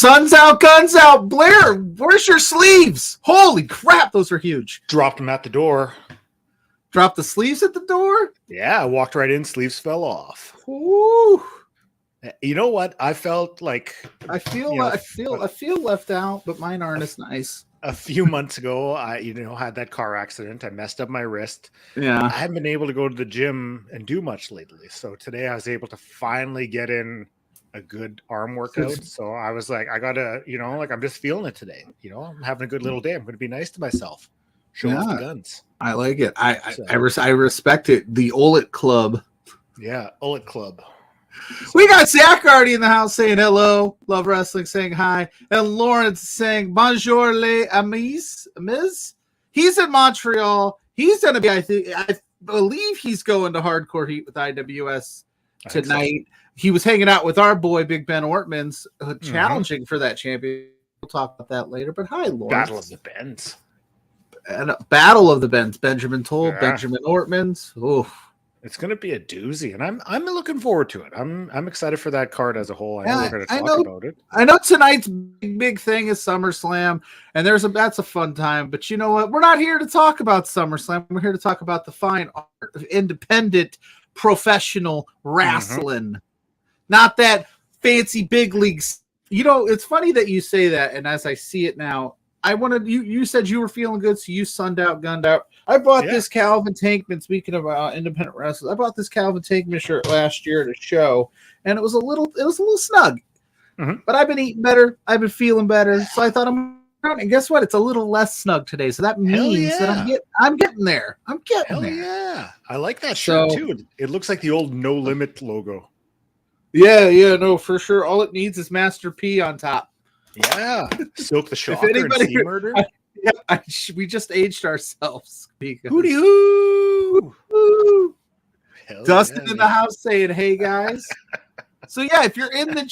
Sun's out, guns out. Blair, where's your sleeves? Holy crap, those are huge. Dropped them at the door. Dropped the sleeves at the door? Yeah, I walked right in, sleeves fell off. Ooh. You know what? I felt like I feel left out, but mine aren't as nice. A few months ago, I had that car accident. I messed up my wrist. Yeah. I haven't been able to go to the gym and do much lately. So today I was able to finally get in a good arm workout. So I was like, I gotta, I'm just feeling it today. I'm having a good little day. I'm going to be nice to myself. Show off the guns. I like it. I respect it. The Olet Club. Yeah, Olet Club. We got Zach already in the house saying hello, love wrestling, saying hi, and Lawrence saying bonjour les amis. He's in Montreal. He's gonna be. I believe he's going to Hardcore Heat with IWS tonight. So. He was hanging out with our boy Big Ben Ortman's, challenging for that champion. We'll talk about that later. But hi, Lawrence. Battle of the Bens. And Battle of the Bens. Benjamin Toll, Benjamin Ortman's. Oof. It's going to be a doozy, and I'm looking forward to it. I'm excited for that card as a whole. I know we're going to talk about it. I know tonight's big thing is SummerSlam, and that's a fun time. But you know what? We're not here to talk about SummerSlam. We're here to talk about the fine art of independent professional wrestling, not that fancy big leagues. It's funny that you say that, and as I see it now, I wanted you said you were feeling good, so you sunned out, gunned out. I bought this Calvin Tankman. Speaking of independent wrestlers, I bought this Calvin Tankman shirt last year at a show, and it was a little snug. But I've been eating better. I've been feeling better, so I thought and guess what? It's a little less snug today, so that means that I'm getting there. I'm getting there. Yeah, I like that shirt too. It looks like the old No Limit logo. Yeah, no, for sure. All it needs is Master P on top. Yeah, Silk the Shocker and Sea Murder. We just aged ourselves. Hooty hoo! Dustin in the house saying, "Hey guys." So if you're in the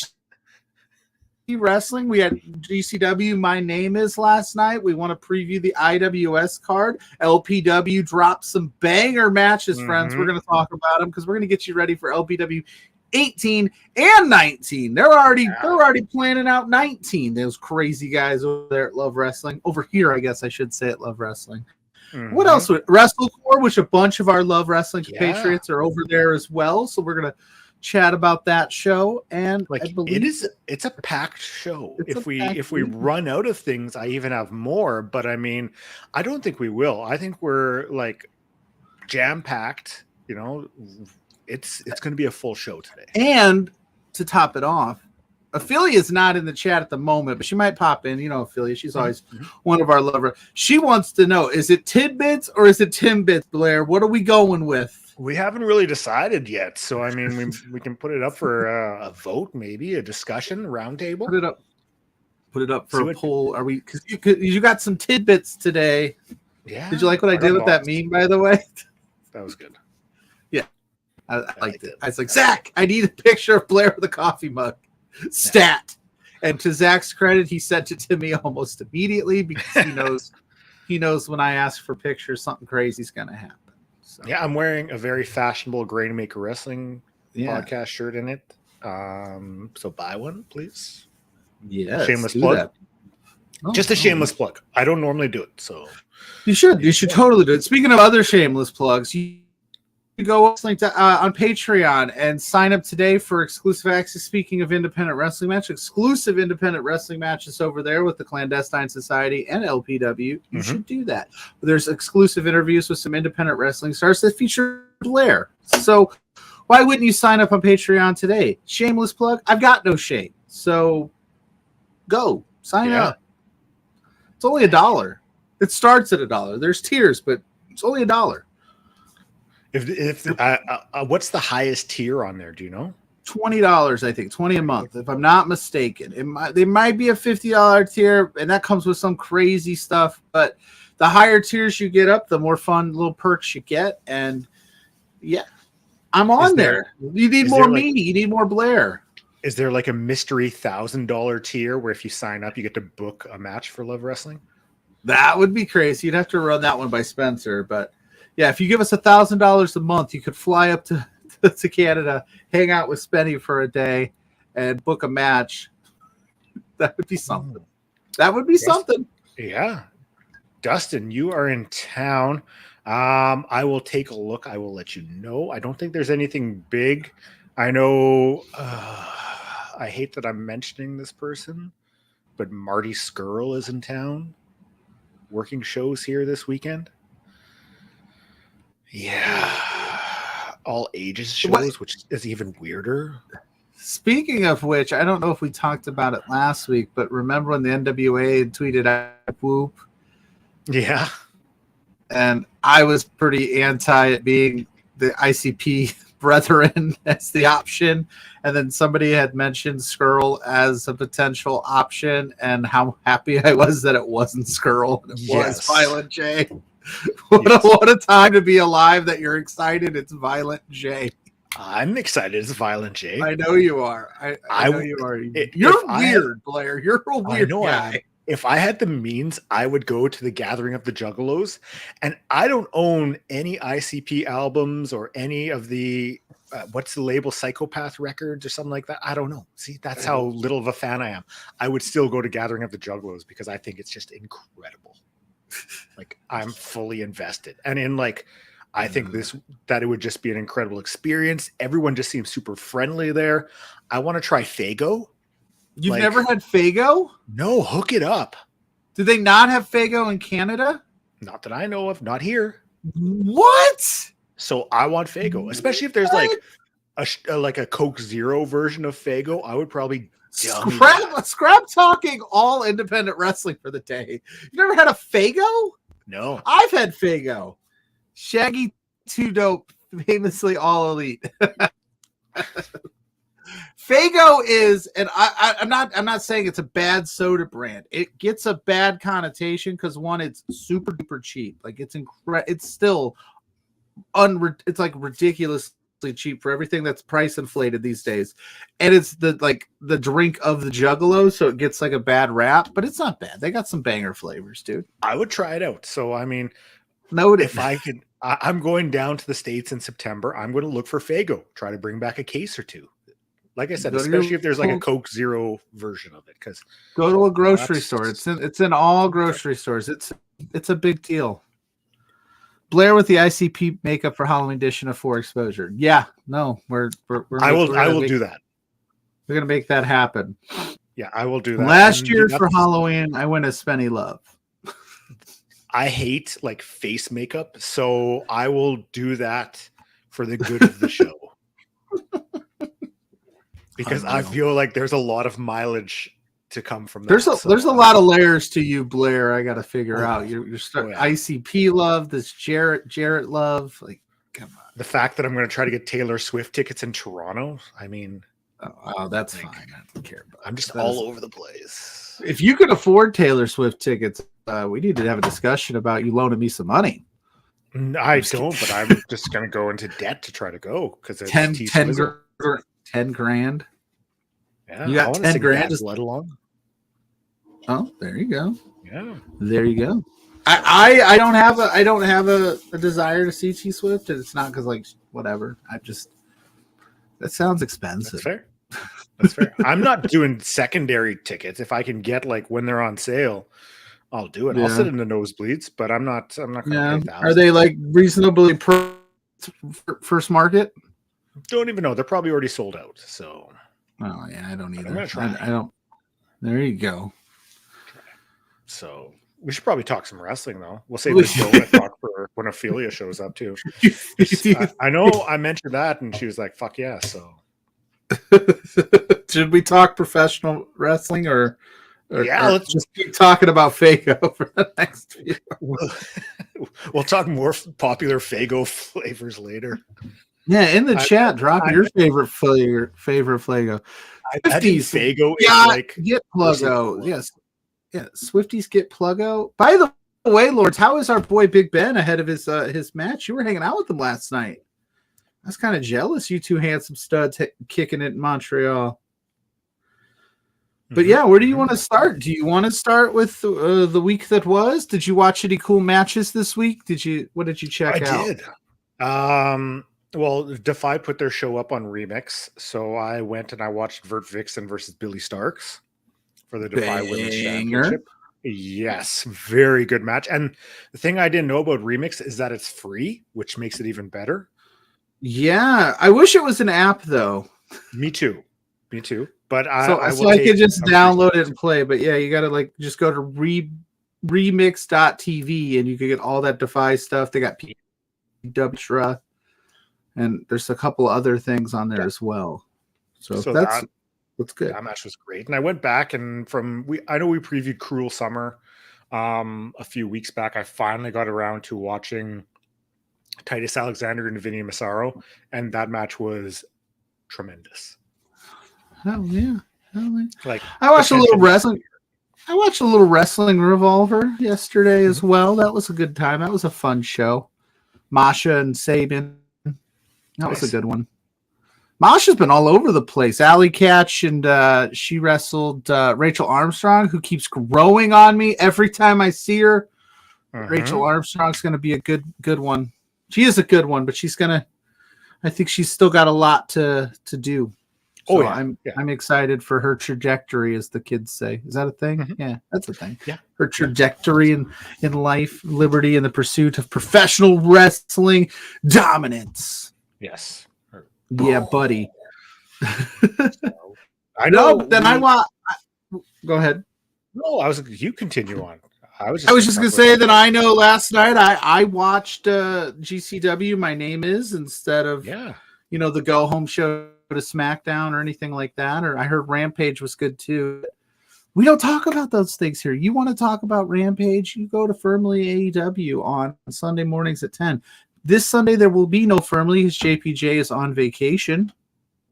wrestling, we had GCW. My Name Is last night. We want to preview the IWS card. LPW dropped some banger matches, friends. We're going to talk about them because we're going to get you ready for LPW 18 and 19. They're already planning out 19. Those crazy guys over there at Love Wrestling. Over here, I guess I should say at Love Wrestling. What else? WrestleCore, which a bunch of our Love Wrestling Patriots are over there as well. So we're gonna chat about that show. And I believe it's a packed show. If we run out of things, I even have more. But I mean, I don't think we will. I think we're like jam packed. It's going to be a full show today. And to top it off, Ophelia's not in the chat at the moment, but she might pop in. Ophelia, she's always one of our lovers. She wants to know, is it Tidbits or is it Timbits, Blair? What are we going with? We haven't really decided yet. So, I mean, we can put it up for a vote, maybe a discussion, roundtable. Put it up for a poll. Are we? Because you got some tidbits today. Yeah. Did you like what I did with that meme, by the way? That was good. I liked it. I was like, Zach, I need a picture of Blair with a coffee mug. Stat. And to Zach's credit, he sent it to me almost immediately because he knows when I ask for pictures, something crazy is going to happen. So. Yeah, I'm wearing a very fashionable Grainmaker Wrestling podcast shirt in it. So buy one, please. Yeah. Shameless plug. Just a shameless plug. I don't normally do it, so you should totally do it. Speaking of other shameless plugs, go link to, on Patreon and sign up today for exclusive access. Speaking of independent wrestling match, exclusive independent wrestling matches over there with the Clandestine Society and LPW. You should do that. There's exclusive interviews with some independent wrestling stars that feature Blair. So why wouldn't you sign up on Patreon today? Shameless plug. I've got no shame. So go sign up. It's only $1. It starts at $1. There's tiers, but it's only $1. If what's the highest tier on there? Do you know? $20, I think, $20 a month, if I'm not mistaken. There might be a $50 tier, and that comes with some crazy stuff. But the higher tiers you get up, the more fun little perks you get. And yeah, I'm on there. You need more me. You need more Blair. Is there like a mystery $1,000 tier where if you sign up, you get to book a match for Love Wrestling? That would be crazy. You'd have to run that one by Spencer, but. Yeah, if you give us $1,000 a month, you could fly up to Canada, hang out with Spenny for a day, and book a match. That would be something. That would be something. Yeah. Dustin, you are in town. I will take a look. I will let you know. I don't think there's anything big. I know I hate that I'm mentioning this person, but Marty Skrull is in town working shows here this weekend. Yeah, all ages shows, which is even weirder. Speaking of which, I don't know if we talked about it last week, but remember when the NWA tweeted out Whoop? Yeah. And I was pretty anti it being the ICP brethren as the option. And then somebody had mentioned Skrull as a potential option, and how happy I was that it wasn't Skrull and it was Violent J. What a time to be alive that you're excited it's Violent J. I'm excited it's Violent J. I know you are. I know you are. You're weird, Blair. You're a weird guy. If I had the means, I would go to the Gathering of the Juggalos. And I don't own any ICP albums or any of the, what's the label, Psychopath Records or something like that. I don't know. See, that's how little of a fan I am. I would still go to Gathering of the Juggalos because I think it's just incredible. Like, I'm fully invested. And in like, I think that it would just be an incredible experience. Everyone just seems super friendly there. I want to try Fago. You've never had Fago? No, hook it up. Do they not have Fago in Canada? Not that I know of. Not here. What? So I want Fago, especially if there's like a Coke Zero version of Fago. I would probably scrap talking all independent wrestling for the day. You never had a Fago? No. I've had Fago. Shaggy, Too Dope, famously all elite. Fago is, and I'm not saying it's a bad soda brand. It gets a bad connotation because one, it's super duper cheap. Like it's still it's like ridiculously cheap for everything that's price inflated these days. And it's the drink of the Juggalo, so it gets like a bad rap, but it's not bad. They got some banger flavors, dude. I would try it out. So I mean, if I could, I'm going down to the States in September. I'm going to look for Fago, try to bring back a case or two. Like I said, especially if there's like a Coke Zero version of it, because go to a grocery store. It's in all grocery stores. It's a big deal. Blair with the ICP makeup for Halloween edition of 4 Exposure. Yeah, no, I will do that. We're gonna make that happen. Yeah, I will do that. Last year for Halloween, I went as Spenny Love. I hate like face makeup, so I will do that for the good of the show. Because I feel like there's a lot of mileage to come from that. There's a lot of layers to you, Blair. I got to figure out. You're starting ICP love, this Jarrett love. Like, come on. The fact that I'm going to try to get Taylor Swift tickets in Toronto. I mean, that's fine. I don't care. I'm just all over the place. If you can afford Taylor Swift tickets, we need to have a discussion about you loaning me some money. I don't, but I'm just going to go into debt to try to go because it's 10 grand. Yeah, you got 10 grand just let along. Oh, there you go. Yeah, there you go. I don't have a desire to see T Swift, and it's not because like whatever. That sounds expensive. That's fair. That's fair. I'm not doing secondary tickets. If I can get like when they're on sale, I'll do it. Yeah. I'll sit in the nosebleeds, but I'm not going to pay $1,000. Are they like reasonably First Market? Don't even know. They're probably already sold out. So, Oh yeah, I don't but either. I'm gonna try. I don't. There you go. So we should probably talk some wrestling though. We'll save the donut talk for when Ophelia shows up too. I know I mentioned that, and she was like, "Fuck yeah!" So, should we talk professional wrestling or yeah, let's just keep talking about Fago for the next few? We'll talk more popular Fago flavors later. Yeah, in the chat, drop your favorite flavor. Fago. Swifties, Fago is like get Pluggo. Yes, yeah. Swifties get Pluggo. By the way, Lords, how is our boy Big Ben ahead of his match? You were hanging out with him last night. I was kind of jealous. You two handsome studs kicking it in Montreal. But yeah, where do you want to start? Do you want to start with the week that was? Did you watch any cool matches this week? What did you check out? I did. Well, Defy put their show up on Remix, so I went and I watched Vert Vixen versus Billy Starks for the Defy Women's Championship. Yes, very good match. And the thing I didn't know about Remix is that it's free, which makes it even better. Yeah, I wish it was an app though. Me too. But I could just download it and play. But yeah, you got to just go to remix.tv and you can get all that Defy stuff. They got PW. And there's a couple other things on there as well. So that's good. That match was great. And I went back and I know we previewed Cruel Summer a few weeks back. I finally got around to watching Titus Alexander and Vinny Massaro, and that match was tremendous. Hell yeah. Like I watched a little wrestling. I watched a little Wrestling Revolver yesterday as well. That was a good time. That was a fun show. Masha and Sabin. That was a good one. Masha's been all over the place. Alley Catch, and she wrestled Rachel Armstrong, who keeps growing on me every time I see her. Rachel Armstrong's going to be a good one. She is a good one, but I think she's still got a lot to do. So I'm excited for her trajectory, as the kids say. Is that a thing? Yeah, that's a thing. Yeah. Her trajectory in life, liberty, and the pursuit of professional wrestling dominance. Yes. Yeah, buddy. I know. Go ahead. No, you continue on. I was just going to say that I know last night I watched GCW. My Name Is, instead of the go home show to SmackDown or anything like that. Or I heard Rampage was good too. We don't talk about those things here. You want to talk about Rampage? You go to Firmly AEW on Sunday mornings at 10. This Sunday, there will be no Firmly because JPJ is on vacation.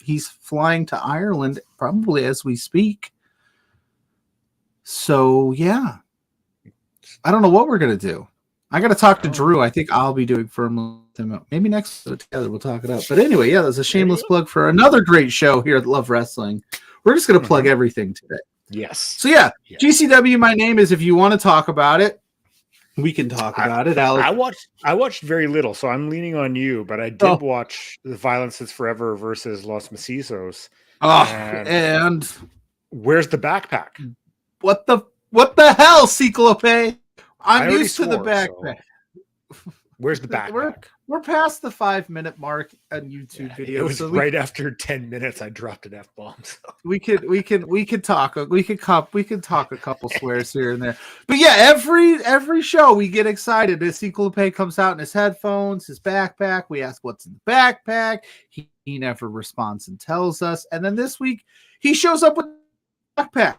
He's flying to Ireland probably as we speak. So, yeah. I don't know what we're going to do. I got to talk to Drew. I think I'll be doing Firmly. Maybe next together we'll talk it out. But anyway, yeah, there's a shameless plug for another great show here at Love Wrestling. We're just going to plug everything today. Yes. So, yeah, GCW, My Name Is. If you want to talk about it, we can talk about it, Alex. I watched very little, so I'm leaning on you, but I did watch The Violence Is Forever versus Los Macizos. And where's the backpack? What the hell, Cyclope? I'm used to the backpack. So where's the backpack? We're past the 5-minute mark on YouTube videos. It was right after 10 minutes. I dropped an F-bomb. So. We could talk a couple swears here and there. But yeah, every show we get excited. As Cyclope comes out in his headphones, his backpack. We ask what's in the backpack. He never responds and tells us. And then this week he shows up with a backpack.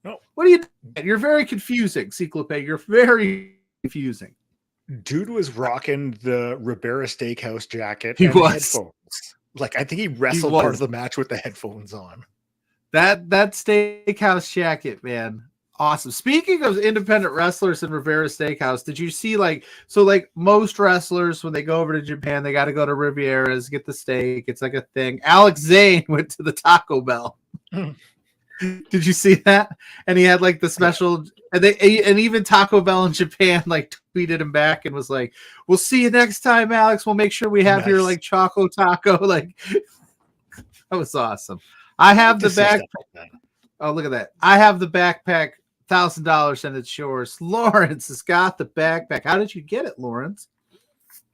No. What are you doing? You're very confusing, Cyclope. You're very confusing. Dude was rocking the Ribera Steakhouse jacket and headphones. Like, I think he wrestled part of the match with the headphones on. That Steakhouse jacket, man. Awesome. Speaking of independent wrestlers in Rivera Steakhouse, did you see most wrestlers, when they go over to Japan, they got to go to Riviera's, get the steak. It's like a thing. Alex Zane went to the Taco Bell. Did you see that? And he had like the special, and even Taco Bell in Japan tweeted him back and was like, "We'll see you next time, Alex. We'll make sure we have your Choco Taco." That was awesome. I have the backpack. Oh, look at that! I have the backpack, $1,000, and it's yours. Lawrence has got the backpack. How did you get it, Lawrence?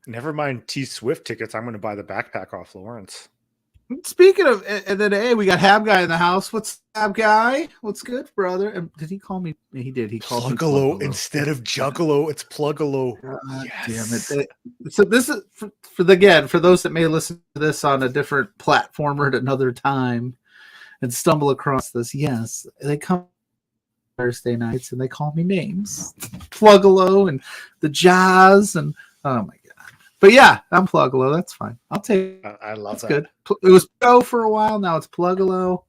Never mind T Swift tickets. I'm going to buy the backpack off Lawrence. Speaking of, and then hey, we got Hab Guy in the house. What's Hab Guy? What's good, brother? And did he call me? He did. He called me Pluggalo instead of Juggalo. It's Pluggalo. Yes. Damn it! So this is for those that may listen to this on a different platform or at another time and stumble across this. Yes, they come Thursday nights and they call me names, Pluggalo and the Jazz, and oh my god. But yeah, I'm Pluggalo. That's fine. I'll take it. I love that. Good. It was Pro for a while. Now it's Pluggalo.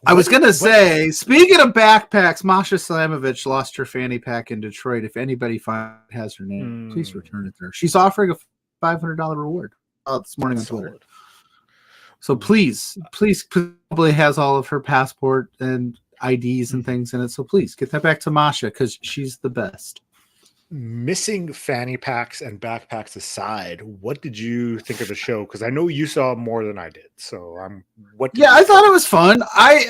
I was going to say, speaking of backpacks, Masha Slamovich lost her fanny pack in Detroit. If anybody has her name, please return it to her. She's offering a $500 reward this morning on Twitter. So please, probably has all of her passport and IDs and things in it. So please get that back to Masha because she's the best. Missing fanny packs and backpacks aside, what did you think of the show? Because I know you saw more than I did. So I thought it was fun. I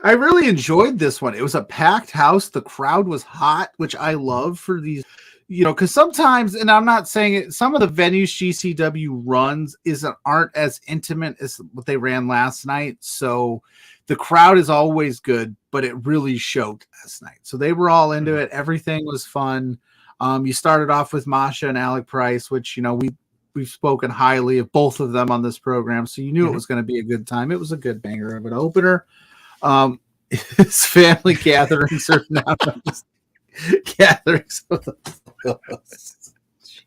really enjoyed this one. It was a packed house. The crowd was hot, which I love for these, because sometimes, and I'm not saying it, some of the venues GCW runs aren't as intimate as what they ran last night. So the crowd is always good, but it really showed last night. So they were all into it. Everything was fun. You started off with Masha and Alec Price, which, we've spoken highly of both of them on this program. So you knew it was going to be a good time. It was a good banger of an opener. His family gatherings are now just gatherings.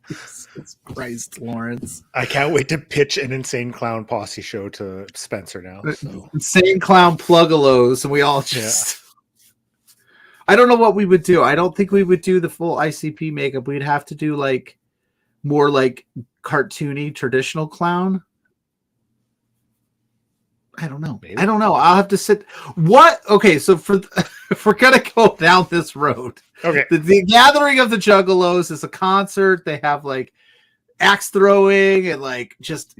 Jesus Christ, Lawrence. I can't wait to pitch an Insane Clown Posse show to Spencer now. So. Insane Clown Pluggalos, and we all just... I don't know what we would do. I don't think we would do the full ICP makeup. We'd have to do more cartoony traditional clown. I don't know. Maybe. I don't know. I'll have to sit. What? Okay, so if we're gonna go down this road, okay. The Gathering of the Juggalos is a concert. They have axe throwing and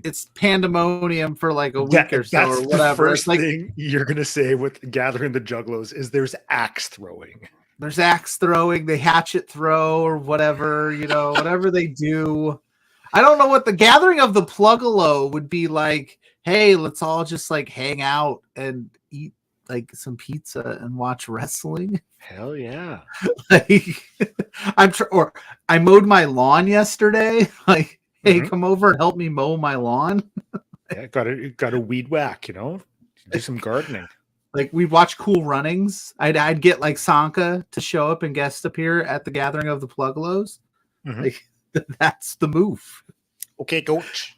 it's pandemonium for a week or so or whatever. The first thing you're gonna say with Gathering the Juggalos is there's axe throwing. There's axe throwing, they hatchet throw or whatever, whatever they do. I don't know what the Gathering of the Pluggalo would be like. Hey, let's all just hang out and eat some pizza and watch wrestling. Hell yeah. I mowed my lawn yesterday. Hey, come over and help me mow my lawn. Yeah, got a weed whack, do some gardening. We'd watch Cool Runnings. I'd get Sanka to show up and guest appear at the Gathering of the Pluggalos. That's the move. Okay, coach.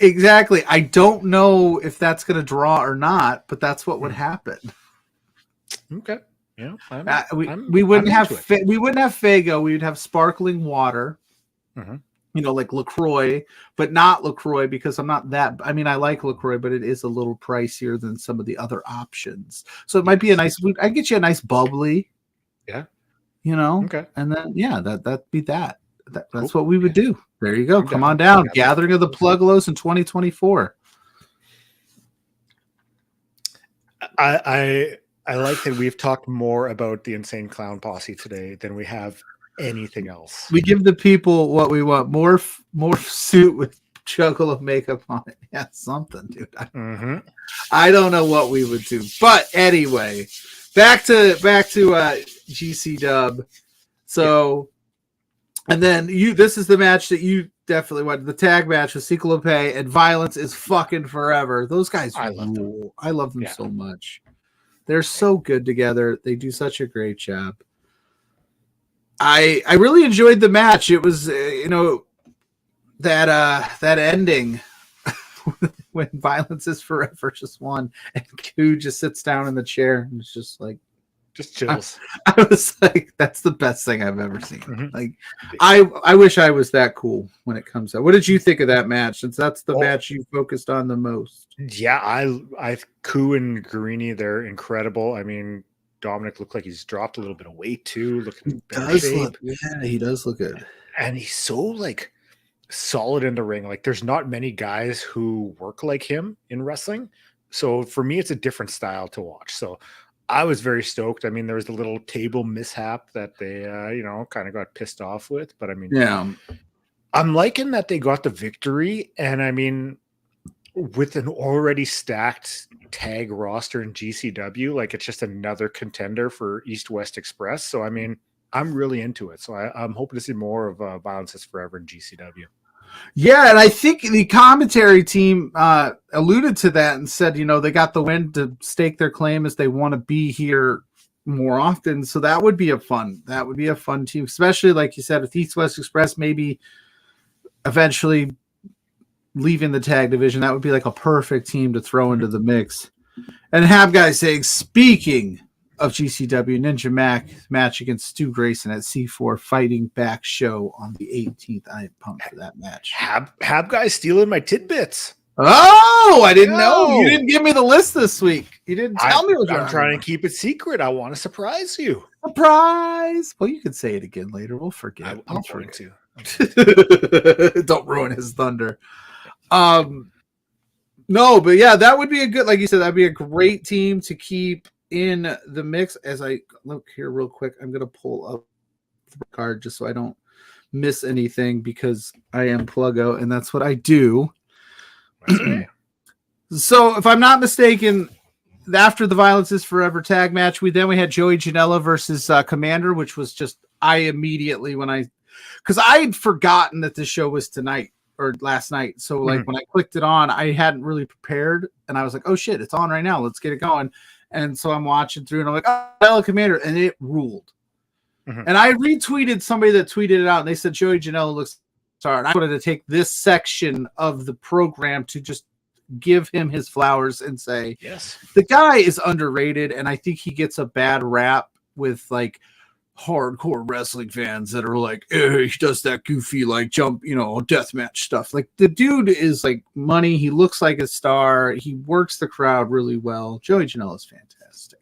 Exactly. I don't know if that's going to draw or not, but that's what would happen. Okay. Yeah. We wouldn't have Faygo. We would have sparkling water. Like LaCroix, but not LaCroix because I'm not that. I mean, I like LaCroix, but it is a little pricier than some of the other options. So it might be a nice. I get you a nice bubbly. Yeah. Okay. And then that'd be that. That's what we would do. There you go. Come on down. Gathering of the Pluggalos in 2024. I like that we've talked more about the Insane Clown Posse today than we have anything else. We give the people what we want. More suit with Juggalo makeup on it. Yeah, something, dude. I don't know what we would do. But anyway, back to GC Dub. So and then this is the match that you definitely wanted. The tag match with Cyclope and Violence is fucking forever. Those guys rule. I love them so much. They're so good together. They do such a great job. I really enjoyed the match. It was that ending when Violence is Forever just won and Q just sits down in the chair and it's just just chills. I was that's the best thing I've ever seen. I wish I was that cool when it comes out. What did you think of that match? Since that's the match you focused on the most. Yeah, I Q and Guarini, they're incredible. I mean, Dominic looked like he's dropped a little bit of weight too. Looking he does look good. And he's so solid in the ring. There's not many guys who work like him in wrestling. So for me, it's a different style to watch. So I was very stoked. I mean, there was the little table mishap that they, kind of got pissed off with. But I mean, I'm liking that they got the victory, and I mean, with an already stacked tag roster in GCW, like it's just another contender for East West Express. So I mean, I'm really into it. So I'm hoping to see more of Violence is Forever in GCW. Yeah, and I think the commentary team alluded to that and said, they got the win to stake their claim as they want to be here more often. So that would be a fun team, especially like you said, with East West Express maybe eventually leaving the tag division. That would be like a perfect team to throw into the mix. And have guys saying, speaking of GCW, Ninja Mac match against Stu Grayson at C4 Fighting Back show on the 18th. I am pumped for that match. Have guys stealing my tidbits. Oh, I didn't know. You didn't give me the list this week. You didn't tell me what I'm trying to keep it secret. I want to surprise you. Surprise. Well, you can say it again later. We'll forget. I'll forget to. Don't ruin his thunder. No, but yeah, that would be a good, like you said, that'd be a great team to keep in the mix. As I look here real quick, I'm going to pull up the card just so I don't miss anything because I am Pluggo and that's what I do. So if I'm not mistaken, after the Violence is Forever tag match, we had Joey Janela versus Commander, which was just, because I had forgotten that this show was tonight or last night. So like when I clicked it on, I hadn't really prepared and I was like, oh shit, it's on right now. Let's get it going. And so I'm watching through and I'm like, oh, Janela Commander, and it ruled. And I retweeted somebody that tweeted it out and they said Joey Janela looks sorry. And I wanted to take this section of the program to just give him his flowers and say, yes, the guy is underrated. And I think he gets a bad rap with like hardcore wrestling fans that are like, he does that goofy, like jump, deathmatch stuff. Like the dude is like money. He looks like a star. He works the crowd really well. Joey Janela is fantastic.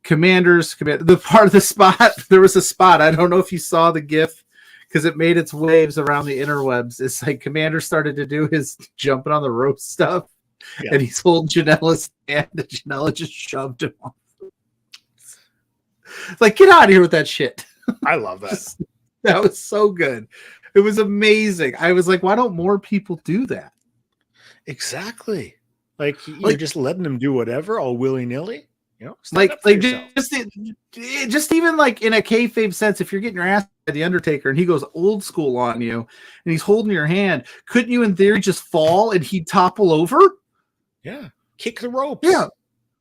The part of the spot, there was a spot. I don't know if you saw the GIF because it made its waves around the interwebs. It's like Commander started to do his jumping on the rope stuff, and he's holding Janela's hand, and Janela just shoved him off. It's like, get out of here with that shit. I love that. That was so good. It was amazing. I was like, why don't more people do that? Exactly. Like you're just letting them do whatever all willy-nilly. Just even like in a kayfabe sense, if you're getting your ass by the Undertaker and he goes old school on you and he's holding your hand, couldn't you in theory just fall and he'd topple over? Yeah. Kick the ropes. Yeah.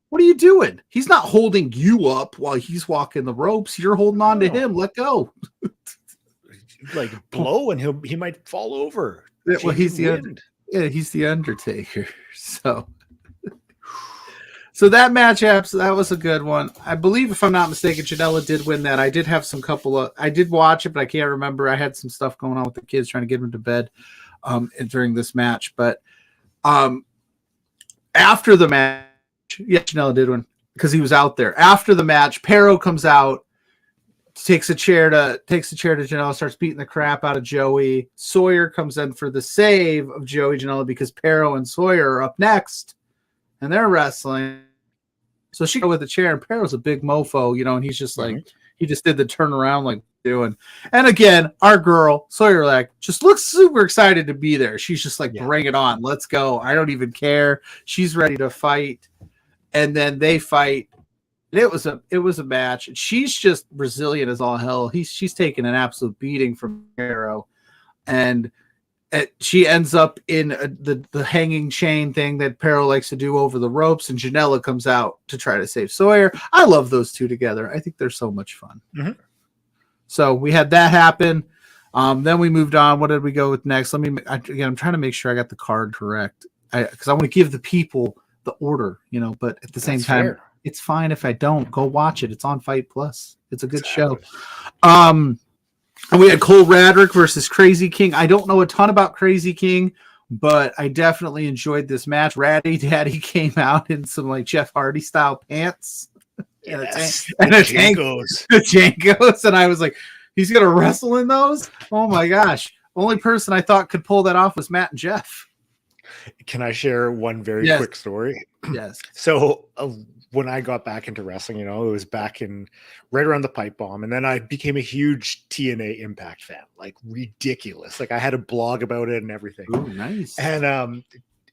What are you doing? He's not holding you up while he's walking the ropes. You're holding on to him. Let go. Like blow and he might fall over. Well, he's the Undertaker. So that match, that was a good one. I believe, if I'm not mistaken, Janela did win that. I did have I did watch it, but I can't remember. I had some stuff going on with the kids trying to get them to bed during this match. But after the match, Janela did win because he was out there. After the match, Pero comes out, takes a chair to Janela, starts beating the crap out of Joey. Sawyer comes in for the save of Joey Janela because Pero and Sawyer are up next. And they're wrestling. So she go with the chair, and Pero's a big mofo, and he's just like, he just did the turnaround like doing. And again, our girl, Sawyer, like, just looks super excited to be there. She's just like, bring it on. Let's go. I don't even care. She's ready to fight. And then they fight. And it was a match. She's just resilient as all hell. She's taking an absolute beating from Pero. And she ends up in the hanging chain thing that Pero likes to do over the ropes, and Janela comes out to try to save Sawyer. I love those two together. I think they're so much fun. Mm-hmm. So we had that happen. Then we moved on. What did we go with next? I'm trying to make sure I got the card correct because I want to give the people the order, but at the same time, fair. It's fine if I don't. Go watch it. It's on Fight Plus. It's a good show. And we had Cole Radrick versus Crazy King. I don't know a ton about Crazy King, but I definitely enjoyed this match. Ratty Daddy came out in some like Jeff Hardy style pants. Yes, and the Jankos. And I was like, he's going to wrestle in those? Oh my gosh. Only person I thought could pull that off was Matt and Jeff. Can I share one very Yes. quick story? Yes. So when I got back into wrestling, it was back in right around the pipe bomb. And then I became a huge TNA Impact fan, like ridiculous. Like I had a blog about it and everything. Oh, nice. And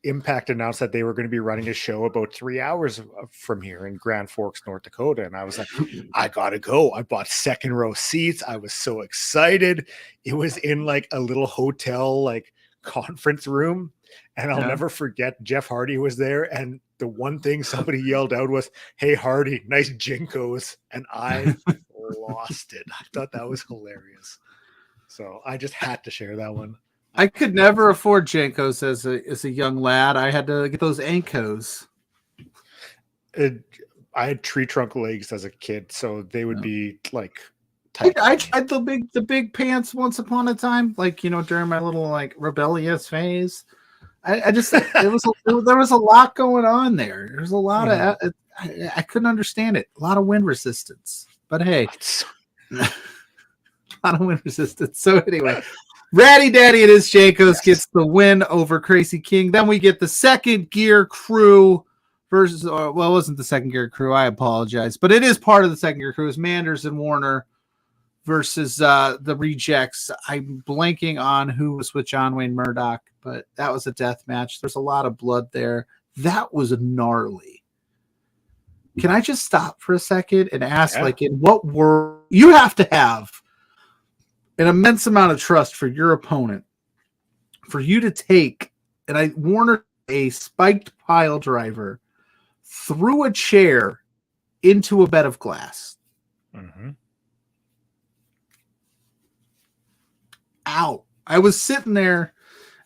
Impact announced that they were going to be running a show about 3 hours from here in Grand Forks, North Dakota. And I was like, I got to go. I bought second row seats. I was so excited. It was in like a little hotel, like conference room. And I'll never forget Jeff Hardy was there. And the one thing somebody yelled out was, "Hey, Hardy, nice Jinkos." And I lost it. I thought that was hilarious. So I just had to share that one. I could never afford Jenkos as a young lad. I had to get those Ankos. I had tree trunk legs as a kid, so they would be like I tried the big pants once upon a time, like during my little like rebellious phase. I just there was a lot going on there. There's a lot of I couldn't understand it. A lot of wind resistance, but hey, a lot of wind resistance. So anyway, Ratty Daddy and his Jankos gets the win over Crazy King. Then we get the Second Gear Crew versus, well, it wasn't the Second Gear Crew. I apologize, but it is part of the Second Gear Crew. It's Manders and Warner versus the Rejects. I'm blanking on who was with John Wayne Murdoch, but that was a death match. There's a lot of blood there. That was gnarly. Can I just stop for a second and ask, like, in what world you have to have an immense amount of trust for your opponent for you to take, and Warner, a spiked pile driver through a chair into a bed of glass. Mm-hmm. Ow. I was sitting there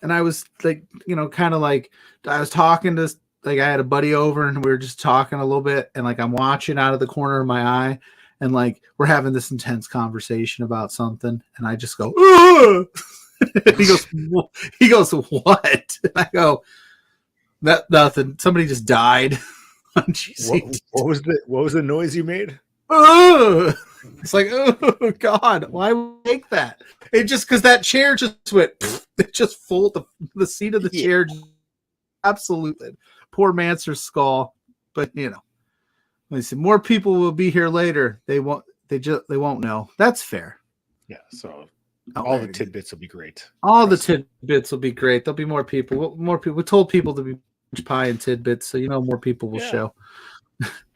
and I was like, kind of like I was talking to, like, I had a buddy over and we were just talking a little bit, and like I'm watching out of the corner of my eye, and like we're having this intense conversation about something, and I just go, he goes, what? And I go, nothing. Somebody just died on GC. What was the noise you made? It's like, oh God, why would I make that? It just because that chair just went, it just folded the seat of the chair. Absolutely. Poor Manser's skull. But let me see. More people will be here later. They won't know. That's fair. Yeah. So all the tidbits will be great. All the tidbits will be great. There'll be more people. We told people to be pie and tidbits, so more people will show.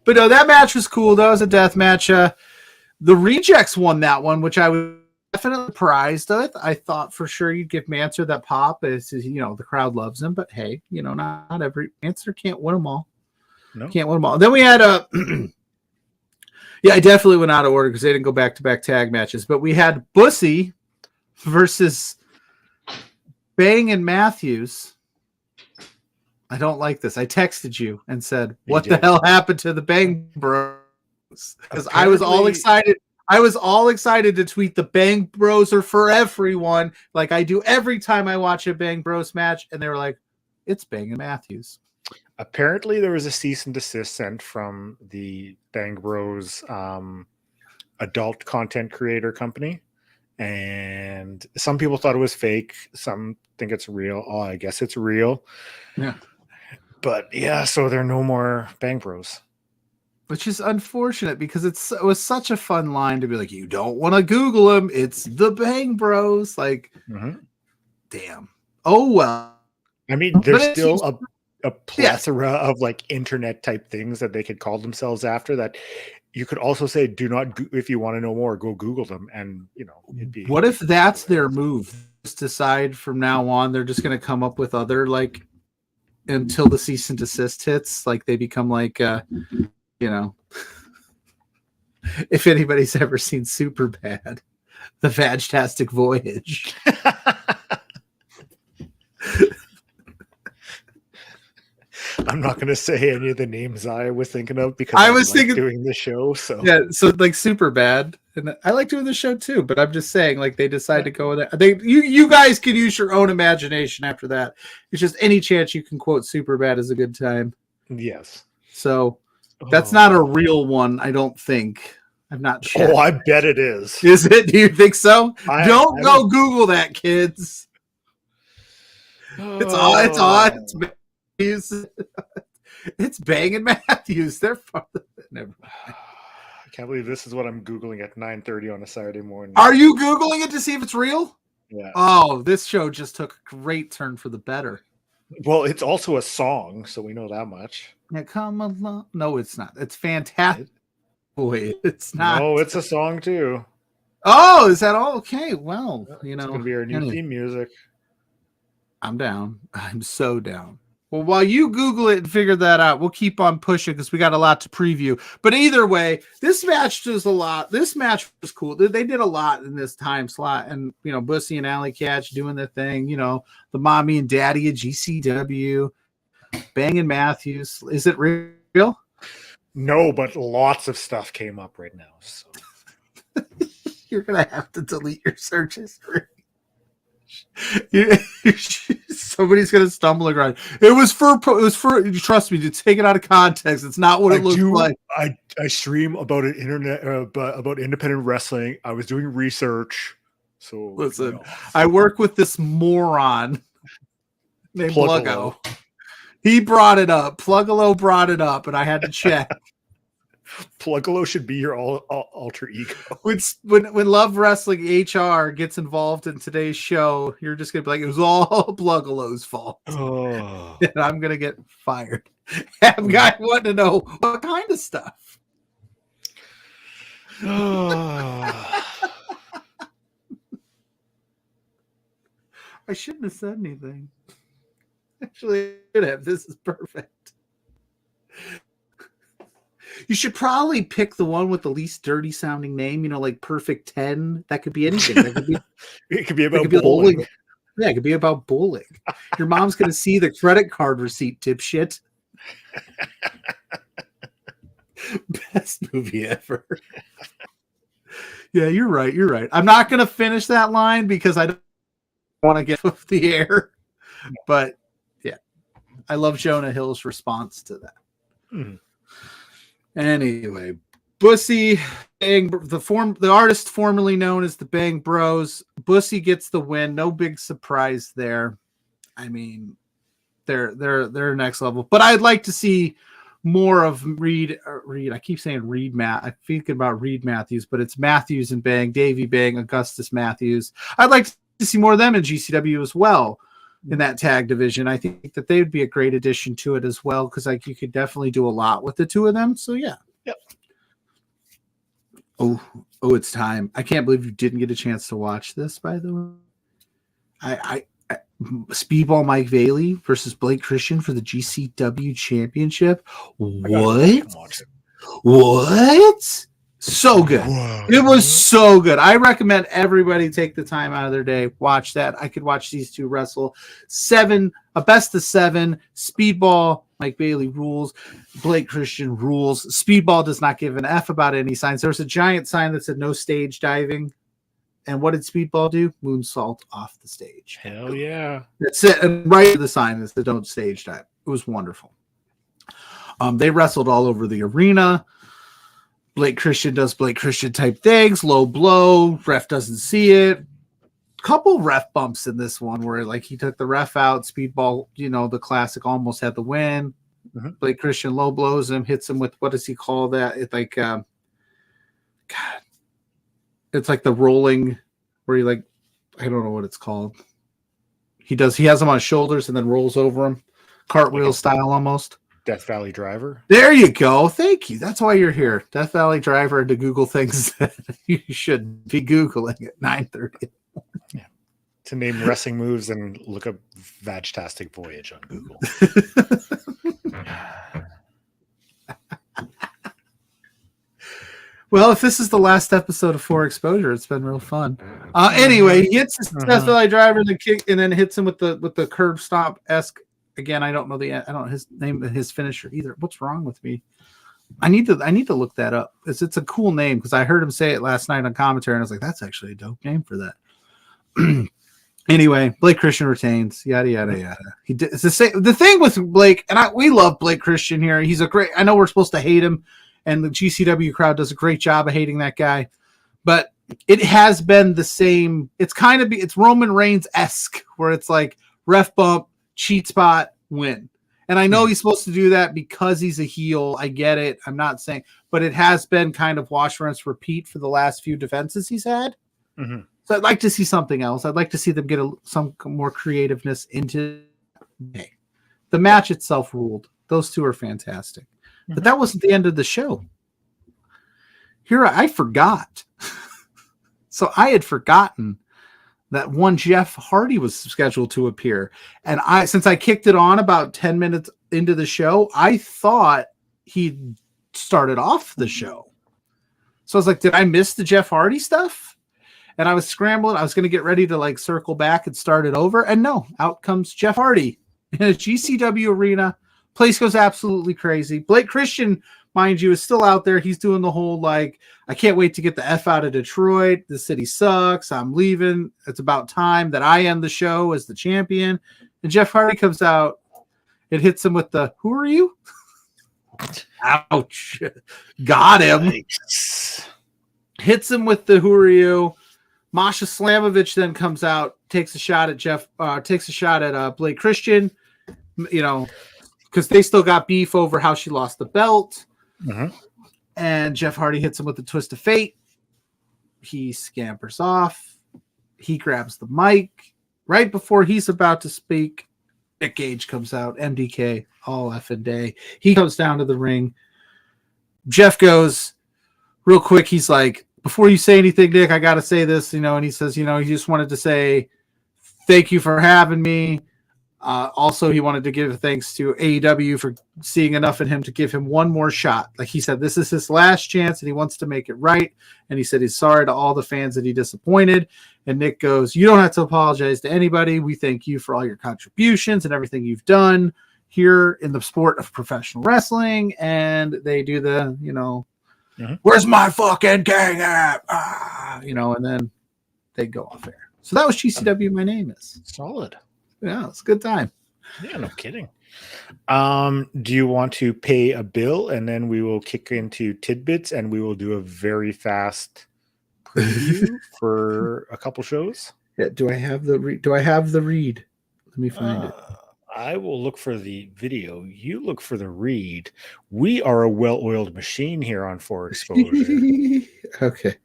But no, that match was cool. That was a death match. The Rejects won that one, which I was definitely surprised with. I thought for sure you'd give Manser that pop. It's the crowd loves him, but hey, not every Manser can't win them all. No, can't win them all. Then we had a. Yeah, I definitely went out of order because they didn't go back-to-back tag matches. But we had Bussy versus Bang and Matthews. I don't like this. I texted you and said, what the hell happened to the Bang Bros? Because I was all excited. I was all excited to tweet the Bang Bros are for everyone, like I do every time I watch a Bang Bros match. And they were like, it's Bang and Matthews. Apparently there was a cease and desist sent from the Bang Bros adult content creator company. And some people thought it was fake. Some think it's real. Oh, I guess it's real. Yeah. But yeah, so there are no more Bang Bros. Which is unfortunate because it was such a fun line to be like, you don't want to Google them. It's the Bang Bros. Like, damn. Oh, well. I mean, there's still a plethora of like internet type things that they could call themselves after that. You could also say, do not, if you want to know more, go Google them. And, it'd be. What if that's their move? Just decide from now on, they're just going to come up with other, like, until the cease and desist hits, like they become like, if anybody's ever seen Superbad, the Vagtastic Voyage. I'm not going to say any of the names I was thinking of because I was thinking doing the show. So yeah, so like Superbad, and I like doing the show too. But I'm just saying, like they decide to go with it. You guys can use your own imagination after that. It's just any chance you can quote Superbad is a good time. Yes. So that's not a real one, I don't think. I'm not sure. Oh, I bet it is. Is it? Do you think so? Don't go Google that, kids. It's on. It's on. It's Matthews. It's Bang and Matthews. They're farther. Never mind. I can't believe this is what I'm Googling at 9:30 on a Saturday morning. Are you Googling it to see if it's real? Yeah. Oh, this show just took a great turn for the better. Well, it's also a song, so we know that much. Yeah, come along. No, it's not. It's fantastic. Boy, it's not. No, it's a song too. Oh, is that all? Okay, well, It's gonna be our new theme music. I'm down. I'm so down. Well, while you Google it and figure that out, we'll keep on pushing because we got a lot to preview. But either way, this match does a lot. This match was cool. They did a lot in this time slot. And, Bussy and Alley Catch doing their thing. The mommy and daddy of GCW. Bang and Matthews. Is it real? No, but lots of stuff came up right now. So. You're going to have to delete your search history. Somebody's gonna stumble around. It was for trust me, to take it out of context. It's not what it looks like. I stream about an internet about independent wrestling. I was doing research. So listen, I work with this moron named Pluggo. He brought it up. Pluggo brought it up, and I had to check. Pluggo should be your alter ego. When Love Wrestling HR gets involved in today's show, you're just gonna be like, it was all Pluggo's fault. Oh. And I'm gonna get fired. Have guys want to know what kind of stuff. I shouldn't have said anything. Actually, I should have. This is perfect. You should probably pick the one with the least dirty sounding name, like Perfect 10. That could be anything. It could be about bowling. Yeah, it could be about bowling. Your mom's going to see the credit card receipt, dipshit. Best movie ever. Yeah, you're right. You're right. I'm not going to finish that line because I don't want to get off the air. But yeah, I love Jonah Hill's response to that. Mm-hmm. Anyway, Bussy, Bang, the artist formerly known as the Bang Bros. Bussy gets the win. No big surprise there. I mean, they're next level. But I'd like to see more of Reed. I keep saying Reed Matt. I'm thinking about Reed Matthews, but it's Matthews and Bang, Davey Bang, Augustus Matthews. I'd like to see more of them in GCW as well. In that tag division, I think that they would be a great addition to it as well, because you could definitely do a lot with the two of them. So yeah. Yep. Oh, it's time. I can't believe you didn't get a chance to watch this, by the way. I Speedball Mike Bailey versus Blake Christian for the GCW championship. What? So good. Whoa. It was so good. I recommend everybody take the time out of their day. Watch that. I could watch these two wrestle. A best of 7. Speedball Mike Bailey rules. Blake Christian rules. Speedball does not give an F about any signs. There was a giant sign that said no stage diving. And what did Speedball do? Moonsault off the stage. Hell yeah. That's it. And right to the sign that said don't stage dive. It was wonderful. They wrestled all over the arena. Blake Christian does Blake Christian type things. Low blow. Ref doesn't see it. Couple ref bumps in this one where he took the ref out. Speedball, the classic, almost had the win. Mm-hmm. Blake Christian low blows him, hits him with, what does he call that? It's like, God, it's like the rolling where he I don't know what it's called. He has him on his shoulders and then rolls over him. Cartwheel style almost. Death Valley Driver. There you go. Thank you. That's why you're here. Death Valley Driver, to Google things that you should be Googling at 9:30. Yeah. To name wrestling moves and look up Vagtastic Voyage on Google. Well, if this is the last episode of 4 Exposure, it's been real fun. Anyway, he hits his Death Valley Driver and kick, and then hits him with the curb stomp-esque. Again, I don't know his name, his finisher either. What's wrong with me? I need to look that up. It's a cool name because I heard him say it last night on commentary, and I was like, that's actually a dope name for that. Anyway, Blake Christian retains. Yada yada yada. It's the thing with Blake, and we love Blake Christian here. He's a great. I know we're supposed to hate him, and the GCW crowd does a great job of hating that guy, but it has been the same. It's Roman Reigns-esque, where it's like, ref bump, cheat spot, win. And I know he's supposed to do that because he's a heel. I get it. I'm not saying, but it has been kind of wash, rinse, repeat for the last few defenses he's had. Mm-hmm. So I'd like to see something else. I'd like to see them get some more creativeness into it. The match itself ruled. Those two are fantastic. Mm-hmm. But that wasn't the end of the show. Here, I forgot. So I had forgotten that one Jeff Hardy was scheduled to appear. And since I kicked it on about 10 minutes into the show, I thought he started off the show. So I was like, did I miss the Jeff Hardy stuff? And I was scrambling. I was going to get ready to like circle back and start it over. And no, out comes Jeff Hardy in a GCW arena. Place goes absolutely crazy. Blake Christian, mind you, is still out there. He's doing the whole like, I can't wait to get the F out of Detroit. The city sucks. I'm leaving. It's about time that I end the show as the champion. And Jeff Hardy comes out. It hits him with the, who are you? Ouch. Got him. Nice. Hits him with the, who are you? Masha Slamovich then comes out, takes a shot at Blake Christian, you know, because they still got beef over how she lost the belt. Mm-hmm. And Jeff Hardy hits him with the twist of fate. He scampers off. He grabs the mic. Right before he's about to speak, Nick Gage comes out. MDK all effing day. He comes down to the ring. Jeff goes real quick. He's like, before you say anything, Nick, I got to say this, you know, and he says, you know, he just wanted to say thank you for having me. Also, he wanted to give thanks to AEW for seeing enough in him to give him one more shot. Like he said, this is his last chance and he wants to make it right. And he said he's sorry to all the fans that he disappointed. And Nick goes, you don't have to apologize to anybody. We thank you for all your contributions and everything you've done here in the sport of professional wrestling. And they do the, you know, where's my fucking gang at? You know, and then they go off air. So that was GCW. My name is solid. Yeah, it's a good time. Yeah, no kidding. Do you want to pay a bill and then we will kick into tidbits and we will do a very fast preview for a couple shows? Yeah. Do I have the read? Let me find it. I will look for the video. You look for the read. We are a well-oiled machine here on For Exposure. Okay.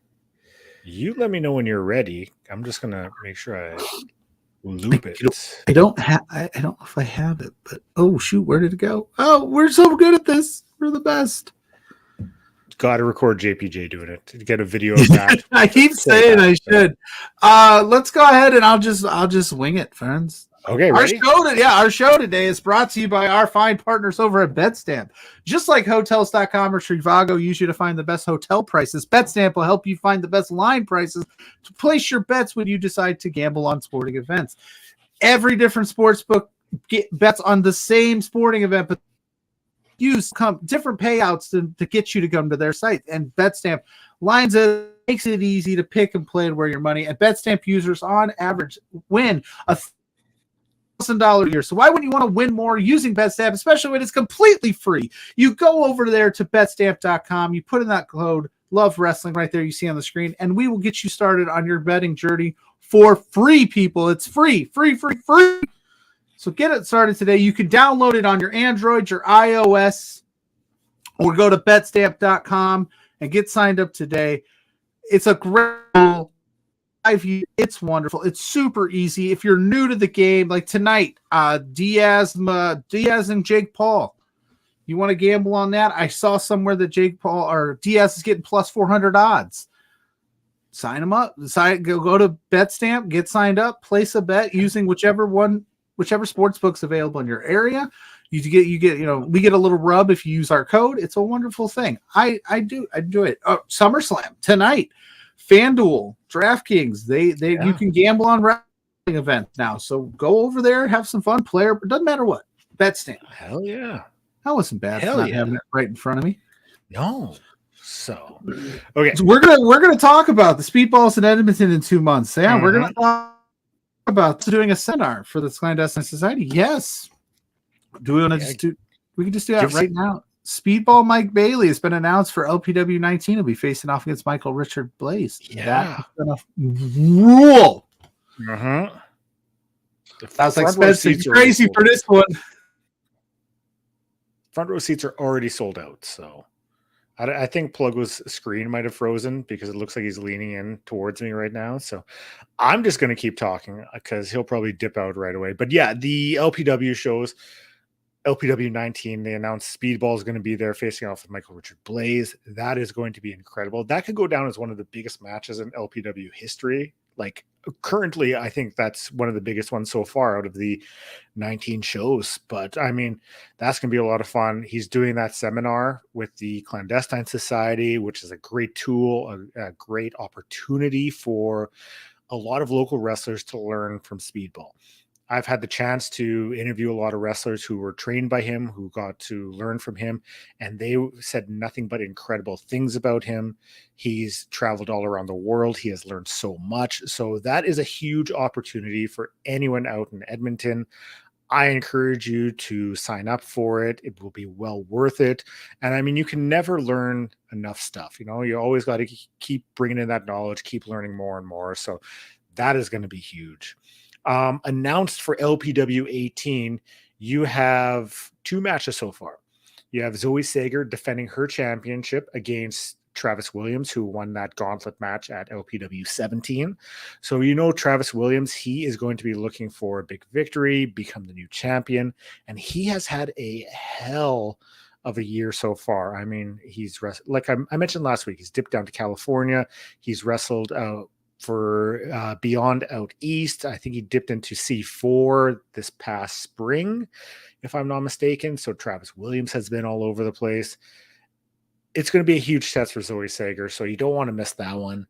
You let me know when you're ready. I'm just gonna make sure I loop it. I don't know if I have it, but oh shoot, where did it go? Oh, we're so good at this. We're the best. Got to record JPJ doing it to get a video of that. I keep saying I should. Let's go ahead and I'll just wing it, friends. Okay, ready? Our show today is brought to you by our fine partners over at Betstamp. Just like Hotels.com or Trivago use you to find the best hotel prices, Betstamp will help you find the best line prices to place your bets when you decide to gamble on sporting events. Every different sports book bets on the same sporting event, but use different payouts to get you to come to their site. And Betstamp lines it, makes it easy to pick and play and where your money. And Betstamp users on average win $1,000 a year. So why wouldn't you want to win more using Betstamp, especially when it's completely free? You go over there to betstamp.com, you put in that code Love Wrestling right there you see on the screen, and we will get you started on your betting journey for free, people. It's free. So get it started today. You can download it on your Android, your iOS, or go to betstamp.com and get signed up today. It's a great tool. It's wonderful. It's super easy. If you're new to the game, like tonight, Diaz and Jake Paul, you want to gamble on that? I saw somewhere that Jake Paul or Diaz is getting plus 400 odds. Sign them up. Go to Betstamp, get signed up, place a bet using whichever sports book's available in your area. We get a little rub if you use our code. It's a wonderful thing. I enjoy it. SummerSlam tonight. FanDuel, DraftKings, you can gamble on wrestling events now. So go over there, have some fun, player. It doesn't matter what. Betstamp. Hell yeah. That wasn't bad. Having it right in front of me. No. So okay. So we're gonna talk about the Speedballs in Edmonton in 2 months. Yeah, we're gonna talk about doing a seminar for the Clandestine Society. Yes. Do we want to we can just do that right now. Speedball Mike Bailey has been announced for LPW 19. He'll be facing off against Michael Richard Blaze. Yeah. That's gonna rule. That's Front row expensive. seats are Crazy already for this one. front row seats are already sold out. So I think Pluggo's screen might have frozen because it looks like he's leaning in towards me right now. So I'm just going to keep talking because he'll probably dip out right away. But yeah, the LPW shows, LPW 19, they announced Speedball is going to be there facing off with Michael Richard Blaze. That is going to be incredible. That could go down as one of the biggest matches in LPW history. Like currently, I think that's one of the biggest ones so far out of the 19 shows. But I mean, that's going to be a lot of fun. He's doing that seminar with the Clandestine Society, which is a great tool, a great opportunity for a lot of local wrestlers to learn from Speedball. I've had the chance to interview a lot of wrestlers who were trained by him, who got to learn from him, and they said nothing but incredible things about him. He's traveled all around the world. He has learned so much. So that is a huge opportunity for anyone out in Edmonton. I encourage you to sign up for it. It will be well worth it. And I mean, you can never learn enough stuff. You know, you always got to keep bringing in that knowledge, keep learning more and more. So that is going to be huge. Announced for LPW 18, you have 2 matches so far. You have Zoe Sager defending her championship against Travis Williams, who won that gauntlet match at LPW 17. So you know Travis Williams, he is going to be looking for a big victory, become the new champion, and he has had a hell of a year so far. I mean, he's like I mentioned last week, he's dipped down to California. He's wrestled for Beyond out east. I think he dipped into C4 this past spring, if I'm not mistaken. So Travis Williams has been all over the place. It's going to be a huge test for Zoe Sager, so you don't want to miss that one.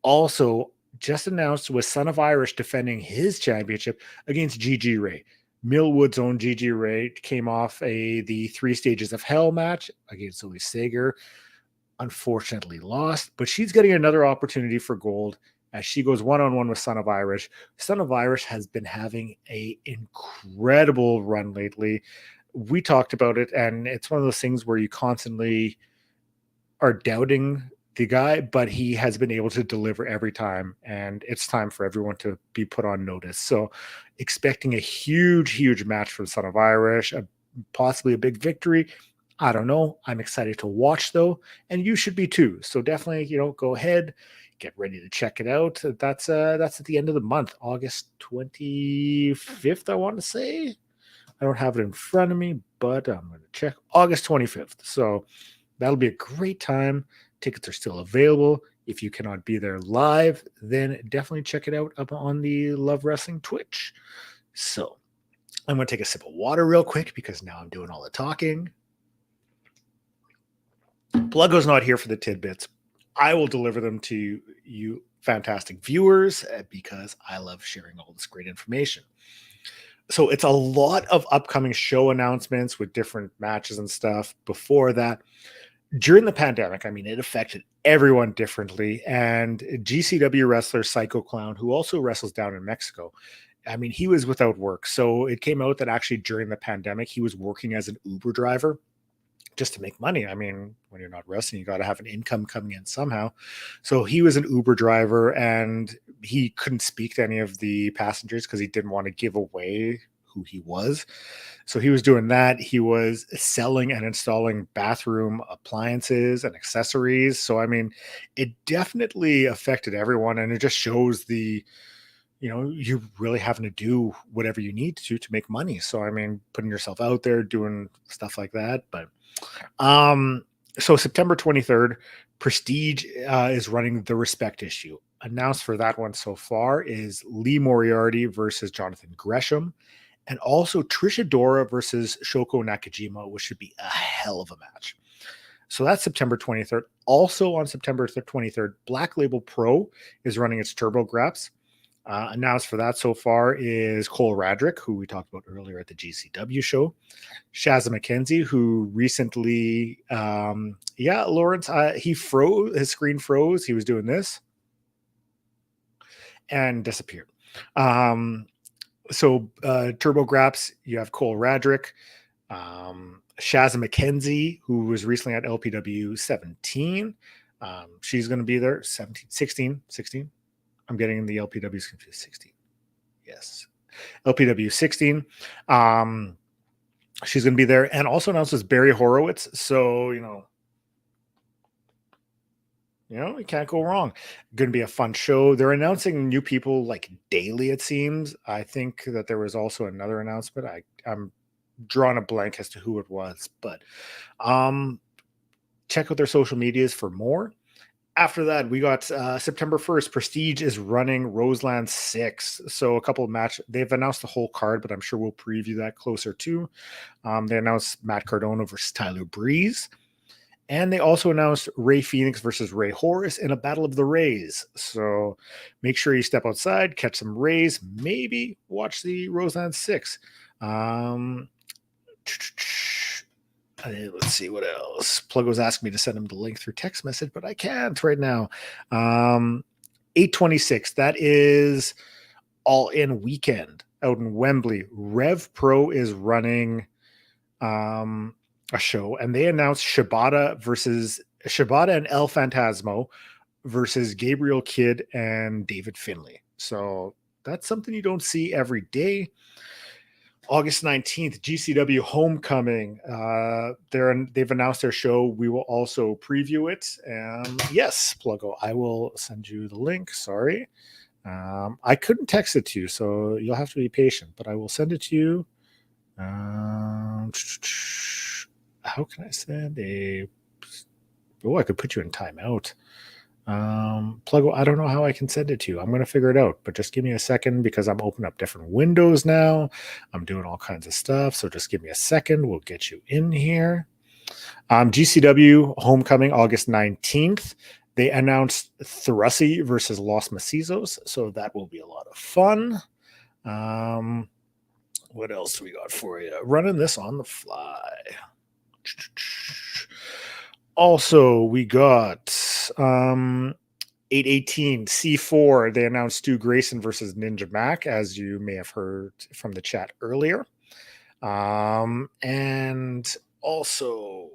Also, just announced with Son of Irish defending his championship against Gigi Ray. Millwood's own Gigi Ray came off the 3 Stages of Hell match against Zoe Sager. Unfortunately lost, but she's getting another opportunity for gold as she goes one-on-one with Son of Irish. Son of Irish has been having an incredible run lately. We talked about it, and it's one of those things where you constantly are doubting the guy, but he has been able to deliver every time, and it's time for everyone to be put on notice. So expecting a huge match from Son of Irish, possibly a big victory. I don't know. I'm excited to watch though, and you should be too. So definitely, go ahead, get ready to check it out. That's at the end of the month, August 25th. I want to say. I don't have it in front of me, but I'm going to check August 25th. So that'll be a great time. Tickets are still available. If you cannot be there live, then definitely check it out up on the Love Wrestling Twitch. So I'm going to take a sip of water real quick because now I'm doing all the talking. Pluggo's not here for the tidbits. I will deliver them to you fantastic viewers because I love sharing all this great information. So it's a lot of upcoming show announcements with different matches and stuff. Before that, during the pandemic, I mean, it affected everyone differently. And GCW wrestler Psycho Clown, who also wrestles down in Mexico, I mean, he was without work. So it came out that actually during the pandemic, he was working as an Uber driver just to make money. I mean, when you're not wrestling, you got to have an income coming in somehow. So he was an Uber driver and he couldn't speak to any of the passengers because he didn't want to give away who he was. So he was doing that. He was selling and installing bathroom appliances and accessories. So, I mean, it definitely affected everyone. And it just shows you're really having to do whatever you need to make money. So, I mean, putting yourself out there, doing stuff like that. But so September 23rd, Prestige is running the Respect issue. Announced for that one so far is Lee Moriarty versus Jonathan Gresham, and also Trisha Dora versus Shoko Nakajima, which should be a hell of a match. So that's September 23rd. Also on September 23rd, Black Label Pro is running its Turbo Graps. Announced for that so far is Cole Radrick, who we talked about earlier at the GCW show. Shazza McKenzie, who recently, Lawrence, he froze, his screen froze. He was doing this and disappeared. So Turbo Graps, you have Cole Radrick, Shazza McKenzie, who was recently at LPW 17. She's going to be there, 16. I'm getting the LPWs confused. 16. Yes. LPW 16. She's going to be there, and also announces Barry Horowitz. So, you can't go wrong. Going to be a fun show. They're announcing new people like daily, it seems. I think that there was also another announcement. I'm drawing a blank as to who it was, but check out their social medias for more. After that, we got September 1st, Prestige is running Roseland 6. So a couple of matches. They've announced the whole card, but I'm sure we'll preview that closer too. They announced Matt Cardona versus Tyler Breeze. And they also announced Ray Phoenix versus Ray Horace in a Battle of the Rays. So make sure you step outside, catch some Rays, maybe watch the Roseland 6. Let's see what else. Pluggo's asked me to send him the link through text message, but I can't right now. 8/26. That is All In weekend out in Wembley. Rev Pro is running a show, and they announced Shibata and El Fantasmo versus Gabriel Kidd and David Finlay. So that's something you don't see every day. August 19th, GCW Homecoming. They've announced their show. We will also preview it. Yes, Pluggo, I will send you the link. Sorry. I couldn't text it to you, so you'll have to be patient, but I will send it to you. How can I send I could put you in timeout. Pluggo, I don't know how I can send it to you. I'm going to figure it out, but just give me a second because I'm opening up different windows now. I'm doing all kinds of stuff. So just give me a second. We'll get you in here. GCW Homecoming, August 19th. They announced Thrussi versus Los Macizos. So that will be a lot of fun. What else do we got for you? Running this on the fly. Also, we got 8/18 C4. They announced Stu Grayson versus Ninja Mac, as you may have heard from the chat earlier. And also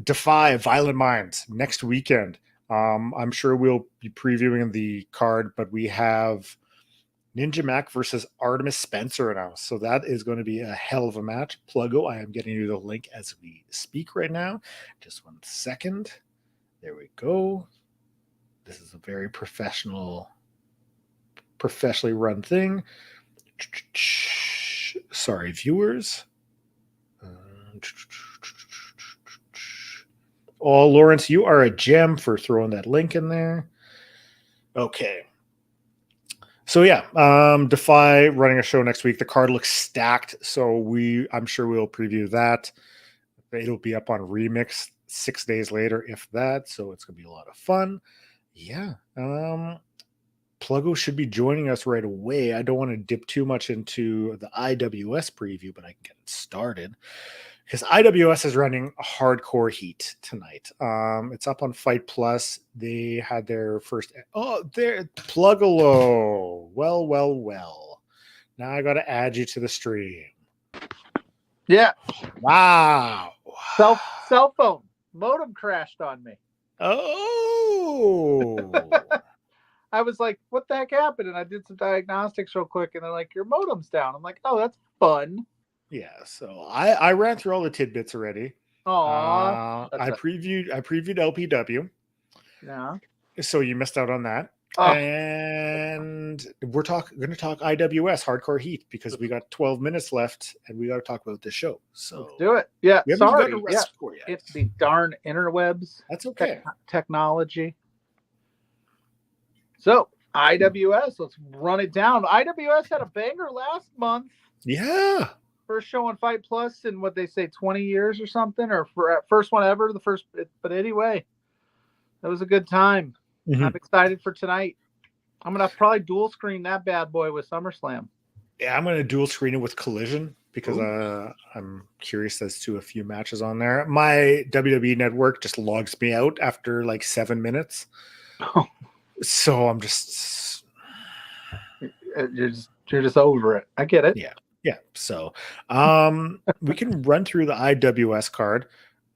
Defy Violent Minds next weekend. I'm sure we'll be previewing the card, but we have Ninja Mac versus Artemis Spencer announced. So that is going to be a hell of a match. Pluggo, I am getting you the link as we speak right now. Just 1 second. There we go. This is a very professionally run thing. Sorry, viewers. Oh, Lawrence, you are a gem for throwing that link in there. Okay. So yeah, Defy running a show next week. The card looks stacked, so I'm sure we'll preview that. It'll be up on Remix 6 days later, if that. So it's gonna be a lot of fun. Yeah. Pluggo should be joining us right away. I don't want to dip too much into the IWS preview, but I can get it started. Because IWS is running a Hardcore Heat tonight. It's up on Fight Plus. They had their first. Oh, there, Pluggalo. Well. Now I got to add you to the stream. Yeah. Wow. Cell phone modem crashed on me. Oh. I was like, "What the heck happened?" And I did some diagnostics real quick, and they're like, "Your modem's down." I'm like, "Oh, that's fun." Yeah, so I ran through all the tidbits already. Aww. I previewed LPW. Yeah. So you missed out on that. Oh. And we're going to talk IWS Hardcore Heat because we got 12 minutes left and we got to talk about this show. So let's do it. Yeah. Sorry. Yeah. It's the darn interwebs. That's okay. Technology. So IWS, let's run it down. IWS had a banger last month. Yeah. First show on Fight Plus in what they say 20 years or something, or first one ever. But anyway, that was a good time. Mm-hmm. I'm excited for tonight. I'm gonna probably dual screen that bad boy with SummerSlam. Yeah, I'm gonna dual screen it with Collision because I'm curious as to a few matches on there. My WWE network just logs me out after like 7 minutes, so I'm just you're just over it. I get it. Yeah. So we can run through the IWS card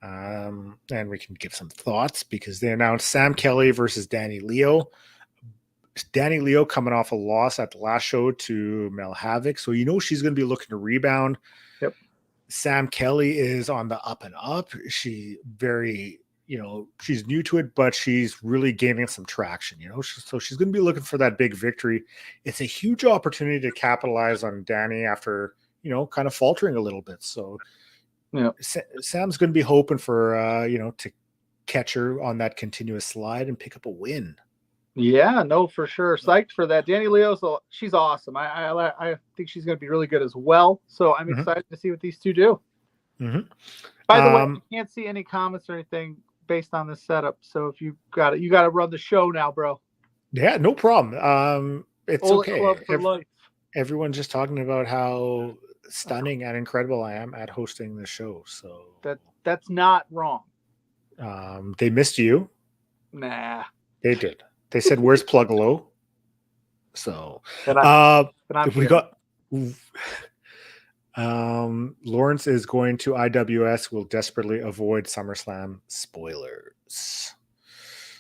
and we can give some thoughts because they announced Sam Kelly versus Danny Leo. Danny Leo coming off a loss at the last show to Mel Havoc, so she's going to be looking to rebound. Yep. Sam Kelly is on the up and up. She very, she's new to it, but she's really gaining some traction, so she's going to be looking for that big victory. It's a huge opportunity to capitalize on Danny after, kind of faltering a little bit. So yeah, Sam's going to be hoping for, to catch her on that continuous slide and pick up a win. Yeah, no, for sure. Psyched for that. Danny Leo's, she's awesome. I think she's going to be really good as well. So I'm excited to see what these two do. Mm-hmm. By the way, I can't see any comments or anything based on this setup. So if you got to run the show now, bro. Yeah, no problem. It's okay. Club for life. Everyone's just talking about how stunning and incredible I am at hosting the show. So that's not wrong. They missed you. Nah, they did. They said, "Where's Pluggo?" So we got Lawrence is going to IWS. Will desperately avoid SummerSlam spoilers.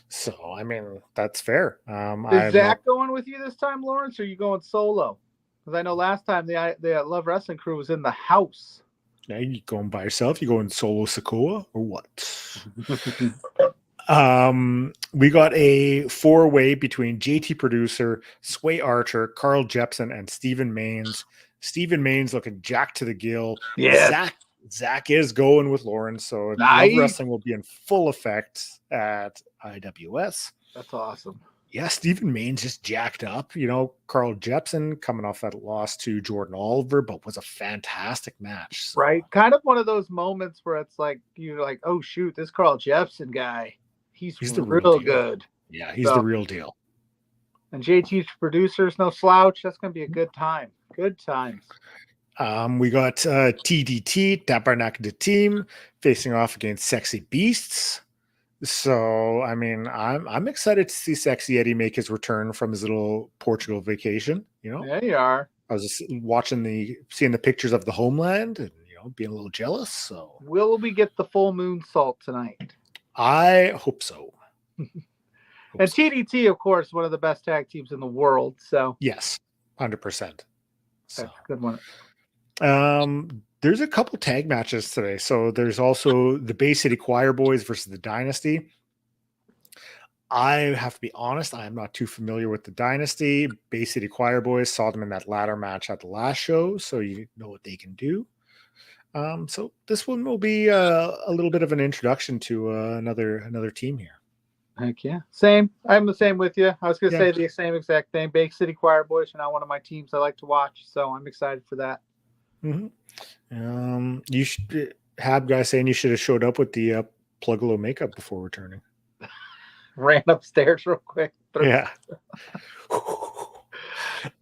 So I mean that's fair. Is Zach going with you this time, Lawrence? Or are you going solo? Because I know last time the Love Wrestling crew was in the house. Now you going by yourself? You going solo Sokoa or what? We got a 4-way between JT Producer, Sway Archer, Carl Jepsen, and Stephen Maines. Stephen Maines looking jacked to the gill. Yeah. Zach is going with Lawrence, so nice. Love Wrestling will be in full effect at IWS. That's awesome. Yeah, Stephen Maines just jacked up. Carl Jepsen coming off that loss to Jordan Oliver, but was a fantastic match. So. Right. Kind of one of those moments where it's like, you're like, oh, shoot, this Carl Jepsen guy. He's the real good. Yeah, he's the real deal. And JT's Producer's no slouch. That's going to be a good time. Good times. We got TDT, Tabarnak the Team, facing off against Sexy Beasts. So, I mean, I'm excited to see Sexy Eddie make his return from his little Portugal vacation. Yeah, you are. I was just seeing the pictures of the homeland and being a little jealous. So, will we get the full moon salt tonight? I hope so. And TDT, of course, one of the best tag teams in the world. So yes, 100%. That's a good one. There's a couple tag matches today. So there's also the Bay City Choir Boys versus the Dynasty. I have to be honest, I am not too familiar with the Dynasty. Bay City Choir Boys, saw them in that ladder match at the last show, so you know what they can do. So this one will be a little bit of an introduction to another team here. Heck yeah. Same. I'm the same with you. I was going to say the same exact thing. Bay City Choir Boys are now one of my teams I like to watch, so I'm excited for that. Mm-hmm. You should have guys saying you should have showed up with the Pluggo makeup before returning. Ran upstairs real quick. Yeah.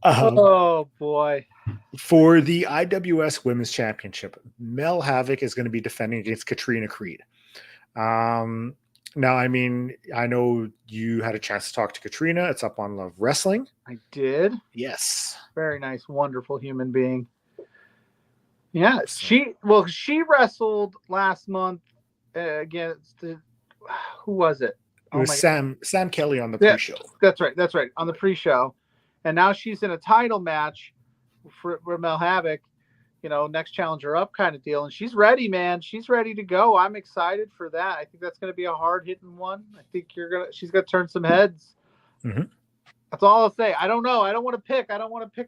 Oh boy. For the IWS Women's Championship, Mel Havoc is going to be defending against Katrina Creed. Now, I mean, I know you had a chance to talk to Katrina. It's up on Love Wrestling. I did. Yes. Very nice, wonderful human being. Yeah, she wrestled last month against who was it? It was Sam Kelly on the pre-show. That's right. On the pre-show. And now she's in a title match for Mel Havoc, next challenger up kind of deal. And she's ready, man. She's ready to go. I'm excited for that. I think that's going to be a hard-hitting one. I think she's going to turn some heads. Mm-hmm. That's all I'll say. I don't know. I don't want to pick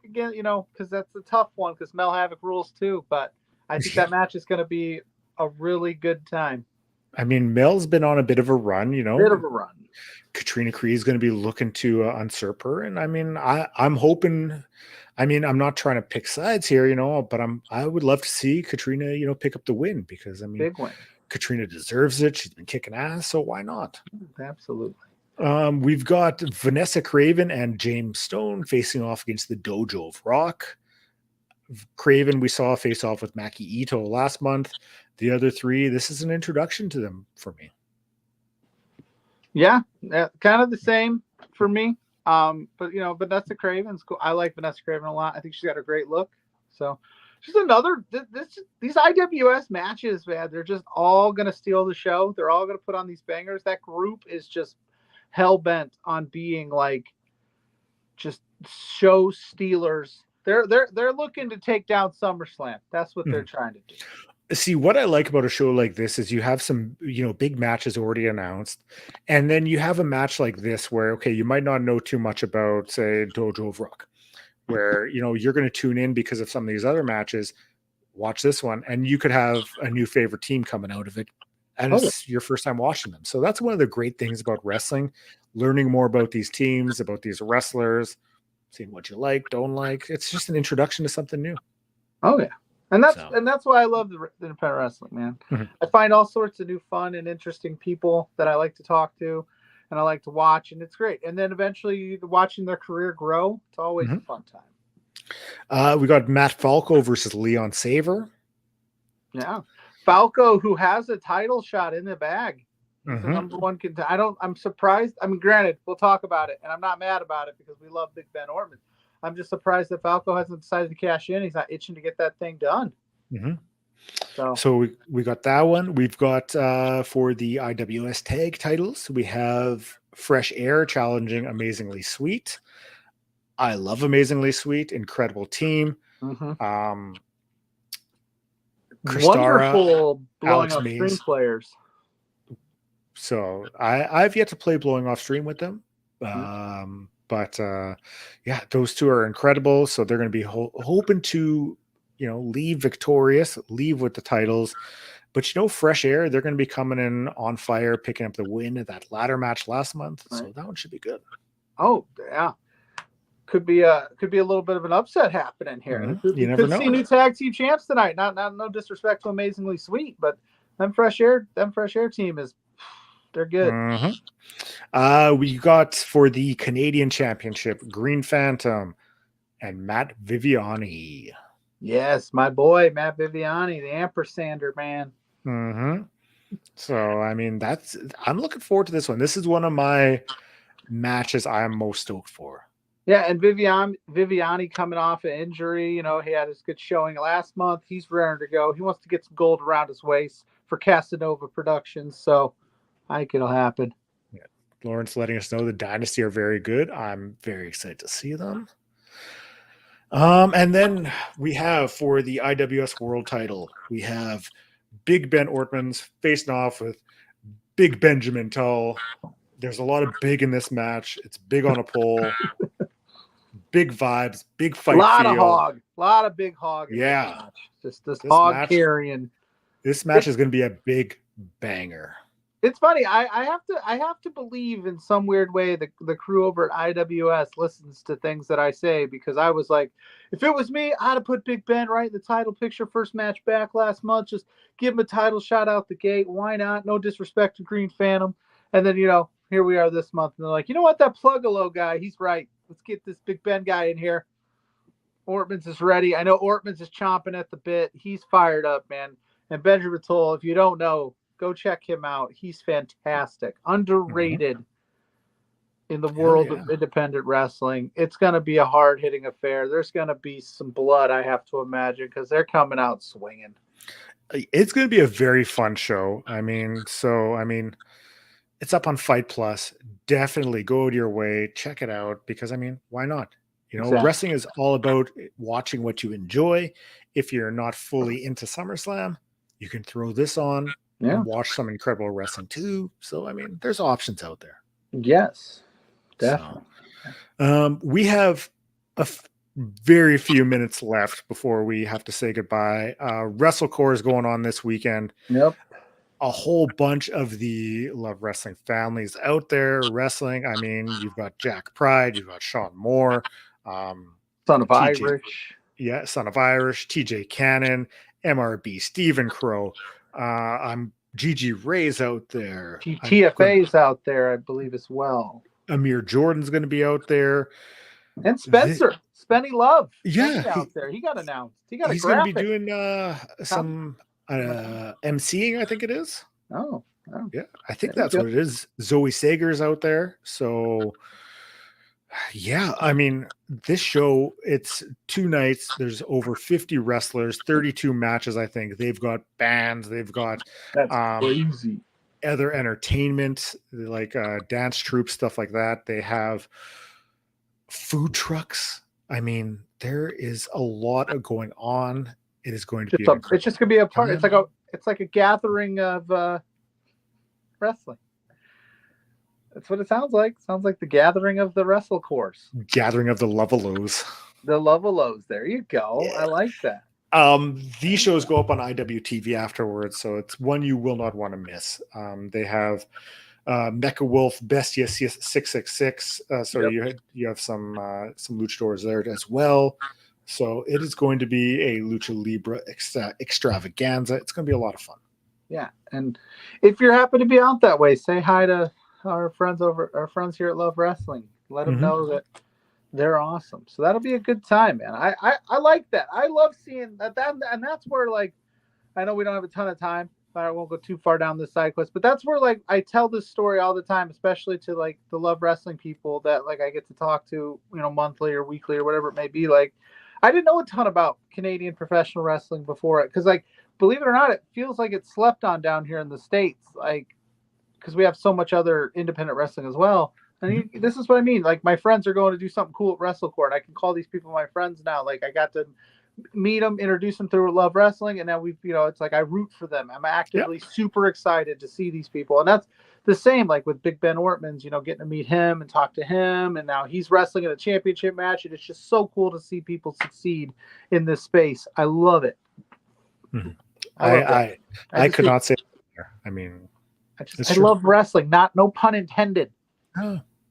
again, because that's a tough one because Mel Havoc rules too. But I think that match is going to be a really good time. I mean, Mel's been on a bit of a run, Bit of a run. Katrina Creed is going to be looking to usurp her. And I mean, I'm hoping, I'm not trying to pick sides here, but I would love to see Katrina, pick up the win because big win. Katrina deserves it. She's been kicking ass. So why not? Absolutely. We've got Vanessa Craven and James Stone facing off against the Dojo of Rock. Craven, we saw face off with Maki Ito last month. The other three, this is an introduction to them for me. Yeah, kind of the same for me. But Vanessa Craven's cool. I like Vanessa Craven a lot. I think she's got a great look. So she's another. These IWS matches, man, they're just all gonna steal the show. They're all gonna put on these bangers. That group is just hell bent on being like just show stealers. They're looking to take down SummerSlam. That's what they're trying to do. See, what I like about a show like this is you have some, big matches already announced. And then you have a match like this where, okay, you might not know too much about, say, Dojo of Rook, where, you're going to tune in because of some of these other matches, watch this one, and you could have a new favorite team coming out of it. And it's your first time watching them. So that's one of the great things about wrestling, learning more about these teams, about these wrestlers, seeing what you like, don't like. It's just an introduction to something new. Oh, yeah. And that's why I love the independent wrestling, man. I find all sorts of new fun and interesting people that I like to talk to and I like to watch, and it's great. And then eventually watching their career grow, it's always a fun time. We got Matt Falco versus Leon Saver. Yeah. Falco, who has a title shot in the bag. The number one I'm surprised. I mean, granted, we'll talk about it, and I'm not mad about it because we love Big Ben Ortman. I'm just surprised that Falco hasn't decided to cash in. He's not itching to get that thing done. So we got that one. We've got for the IWS tag titles, we have Fresh Air challenging Amazingly Sweet. I love Amazingly Sweet. Incredible team. Wonderful blowing off stream players. So I've yet to play blowing off stream with them. But yeah, those two are incredible. So they're going to be hoping to, leave victorious, leave with the titles. But Fresh Air, they're going to be coming in on fire, picking up the win at that ladder match last month. Right. So that one should be good. Oh yeah, could be a little bit of an upset happening here. You never know. See new tag team champs tonight. Not no disrespect to Amazingly Sweet, but them Fresh Air team is. They're good. We got for the Canadian Championship, Green Phantom and Matt Viviani. Yes, my boy, Matt Viviani, the ampersander man. So, I mean, I'm looking forward to this one. This is one of my matches I'm most stoked for. Yeah, and Viviani coming off an injury, he had his good showing last month. He's raring to go. He wants to get some gold around his waist for Casanova Productions, so I think it'll happen. Yeah. Lawrence letting us know the Dynasty are very good. I'm very excited to see them. And then we have for the IWS World Title, we have Big Ben Ortman's facing off with Big Benjamin Tull. There's a lot of big in this match. It's big on a pole. Big vibes, big fight. A lot of big hog. Yeah. Just this hog match, carrying. This match is going to be a big banger. It's funny. I have to believe in some weird way the crew over at IWS listens to things that I say, because I was like, if it was me, I'd have put Big Ben right in the title picture. First match back last month, just give him a title shot out the gate. Why not? No disrespect to Green Phantom. And then here we are this month, and they're like, you know what? That Pluggo guy, he's right. Let's get this Big Ben guy in here. Ortman's is ready. I know Ortman's is chomping at the bit. He's fired up, man. And Benjamin Tull, if you don't know, go check him out. He's fantastic. Underrated in the world of independent wrestling. It's going to be a hard-hitting affair. There's going to be some blood, I have to imagine, because they're coming out swinging. It's going to be a very fun show. It's up on Fight Plus. Definitely go to your way. Check it out, because, why not? Exactly. Wrestling is all about watching what you enjoy. If you're not fully into SummerSlam, you can throw this on and watch some incredible wrestling too. So, there's options out there. Yes, definitely. So, we have very few minutes left before we have to say goodbye. WrestleCore is going on this weekend. Yep. A whole bunch of the Love Wrestling families out there wrestling. You've got Jack Pride, you've got Sean Moore, Son of Irish. Yeah, Son of Irish, TJ Cannon, MRB, Stephen Crow. Gigi Ray's out there. TFA's out there, I believe, as well. Amir Jordan's going to be out there. And Spencer. Spenny Love. Yeah. Out there. He got announced. He's going to be doing some MCing, I think it is. Oh. Yeah, I think that's what it is. Zoe Sager's out there. So, yeah, this show, it's 2 nights. There's over 50 wrestlers, 32 matches, I think. They've got bands. They've got crazy. Other entertainment, like dance troupes, stuff like that. They have food trucks. I mean, there is a lot of going on. It is going to be. It's just going to be a part. It's like a gathering of wrestling. That's what it sounds like. It sounds like the gathering of the WrestleCores. Gathering of the Levelos. The Levelos. There you go. Yeah. I like that. These shows go up on IWTV afterwards, so it's one you will not want to miss. They have Mecha Wolf, Bestia 666. So yep. you have some luchadors there as well. So it is going to be a Lucha Libre extravaganza. It's going to be a lot of fun. Yeah, and if you happen to be out that way, say hi to our friends here at Love Wrestling. Let them know that they're awesome. So that'll be a good time, man. I like that. I love seeing that, and that's where, like, I know we don't have a ton of time. I won't go too far down this side quest, but that's where, like, I tell this story all the time, especially to, like, the Love Wrestling people that, like, I get to talk to, monthly or weekly or whatever it may be. Like, I didn't know a ton about Canadian professional wrestling before it, because, like, believe it or not, it feels like it's slept on down here in the States, like, because we have so much other independent wrestling as well. And this is what I mean. Like, my friends are going to do something cool at WrestleCore, and I can call these people my friends now. Like, I got to meet them, introduce them through Love Wrestling, and now we've, it's like I root for them. I'm actively super excited to see these people. And that's the same, like, with Big Ben Ortman's, getting to meet him and talk to him. And now he's wrestling in a championship match. And it's just so cool to see people succeed in this space. I love it. Mm-hmm. I could not say it better. I mean, I love wrestling, no pun intended.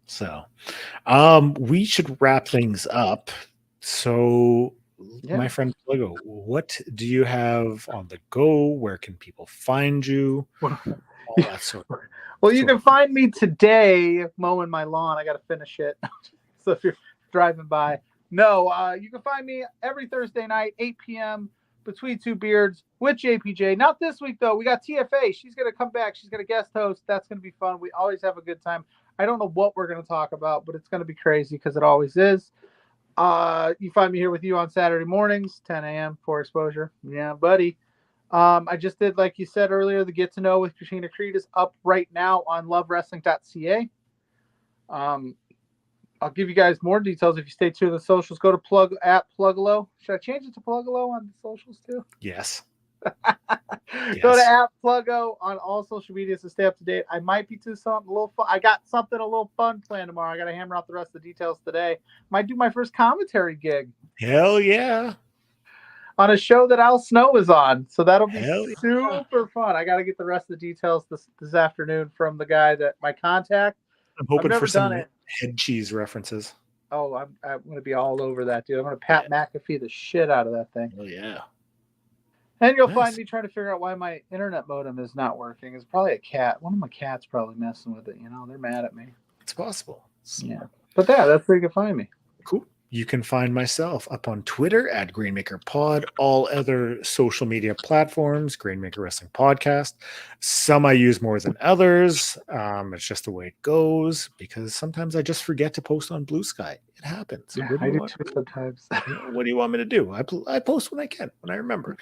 So we should wrap things up. So my friend Pluggo, what do you have on the go? Where can people find you? All that sort of. Well, you can find me today mowing my lawn. I got to finish it. So if you're driving by, you can find me every Thursday night, 8 p.m. Between Two Beards with JPJ. Not this week, though. We got TFA. She's going to come back. She's going to guest host. That's going to be fun. We always have a good time. I don't know what we're going to talk about, but it's going to be crazy because it always is. You find me here with you on Saturday mornings, 10 a.m. for exposure. Yeah, buddy. I just did, like you said earlier, the Get to Know with Christina Creed is up right now on lovewrestling.ca. I'll give you guys more details if you stay tuned to the socials. Go to Pluggalo. Should I change it to Pluggalo on the socials too? Yes. Go to @Pluggo on all social media to stay up to date. I might be doing something a little fun. I got something a little fun planned tomorrow. I got to hammer out the rest of the details today. Might do my first commentary gig. Hell yeah. On a show that Al Snow is on. So that'll be super fun. I got to get the rest of the details this afternoon from the guy that my contact. I'm hoping for some head cheese references. Oh, I'm going to be all over that, dude. I'm going to Pat McAfee the shit out of that thing. Oh, yeah. And you'll find me trying to figure out why my internet modem is not working. It's probably a cat. One of my cats probably messing with it. They're mad at me. It's possible. Yeah. But that's where you can find me. Cool. You can find myself up on Twitter at GrainmakerPod, all other social media platforms, Grainmaker Wrestling Podcast. Some I use more than others. It's just the way it goes because sometimes I just forget to post on Blue Sky. It happens. Yeah, I do too sometimes. What do you want me to do? I post when I can, when I remember.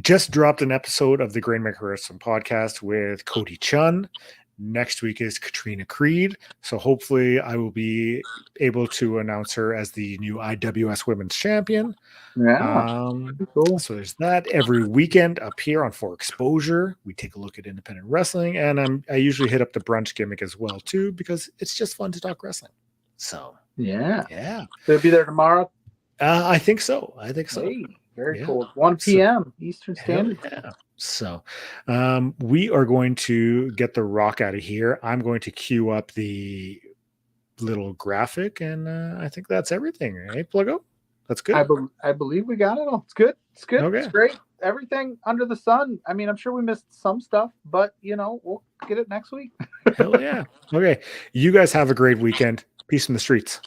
Just dropped an episode of the Grainmaker Wrestling Podcast with Cody Chun. Next week is Katrina Creed. So hopefully I will be able to announce her as the new IWS Women's Champion. Yeah. Cool. So there's that. Every weekend up here on For Exposure, we take a look at independent wrestling. And I usually hit up the brunch gimmick as well, too, because it's just fun to talk wrestling. So, yeah. So you'll be there tomorrow? I think so. Hey, very cool. 1 p.m. Eastern Standard Time. Yeah. So we are going to get the rock out of here. I'm going to queue up the little graphic, and I think that's everything. Right, Pluggo? That's good. I believe we got it all. It's good. Okay. It's great. Everything under the sun. I mean, I'm sure we missed some stuff, but, we'll get it next week. Hell yeah. Okay. You guys have a great weekend. Peace in the streets.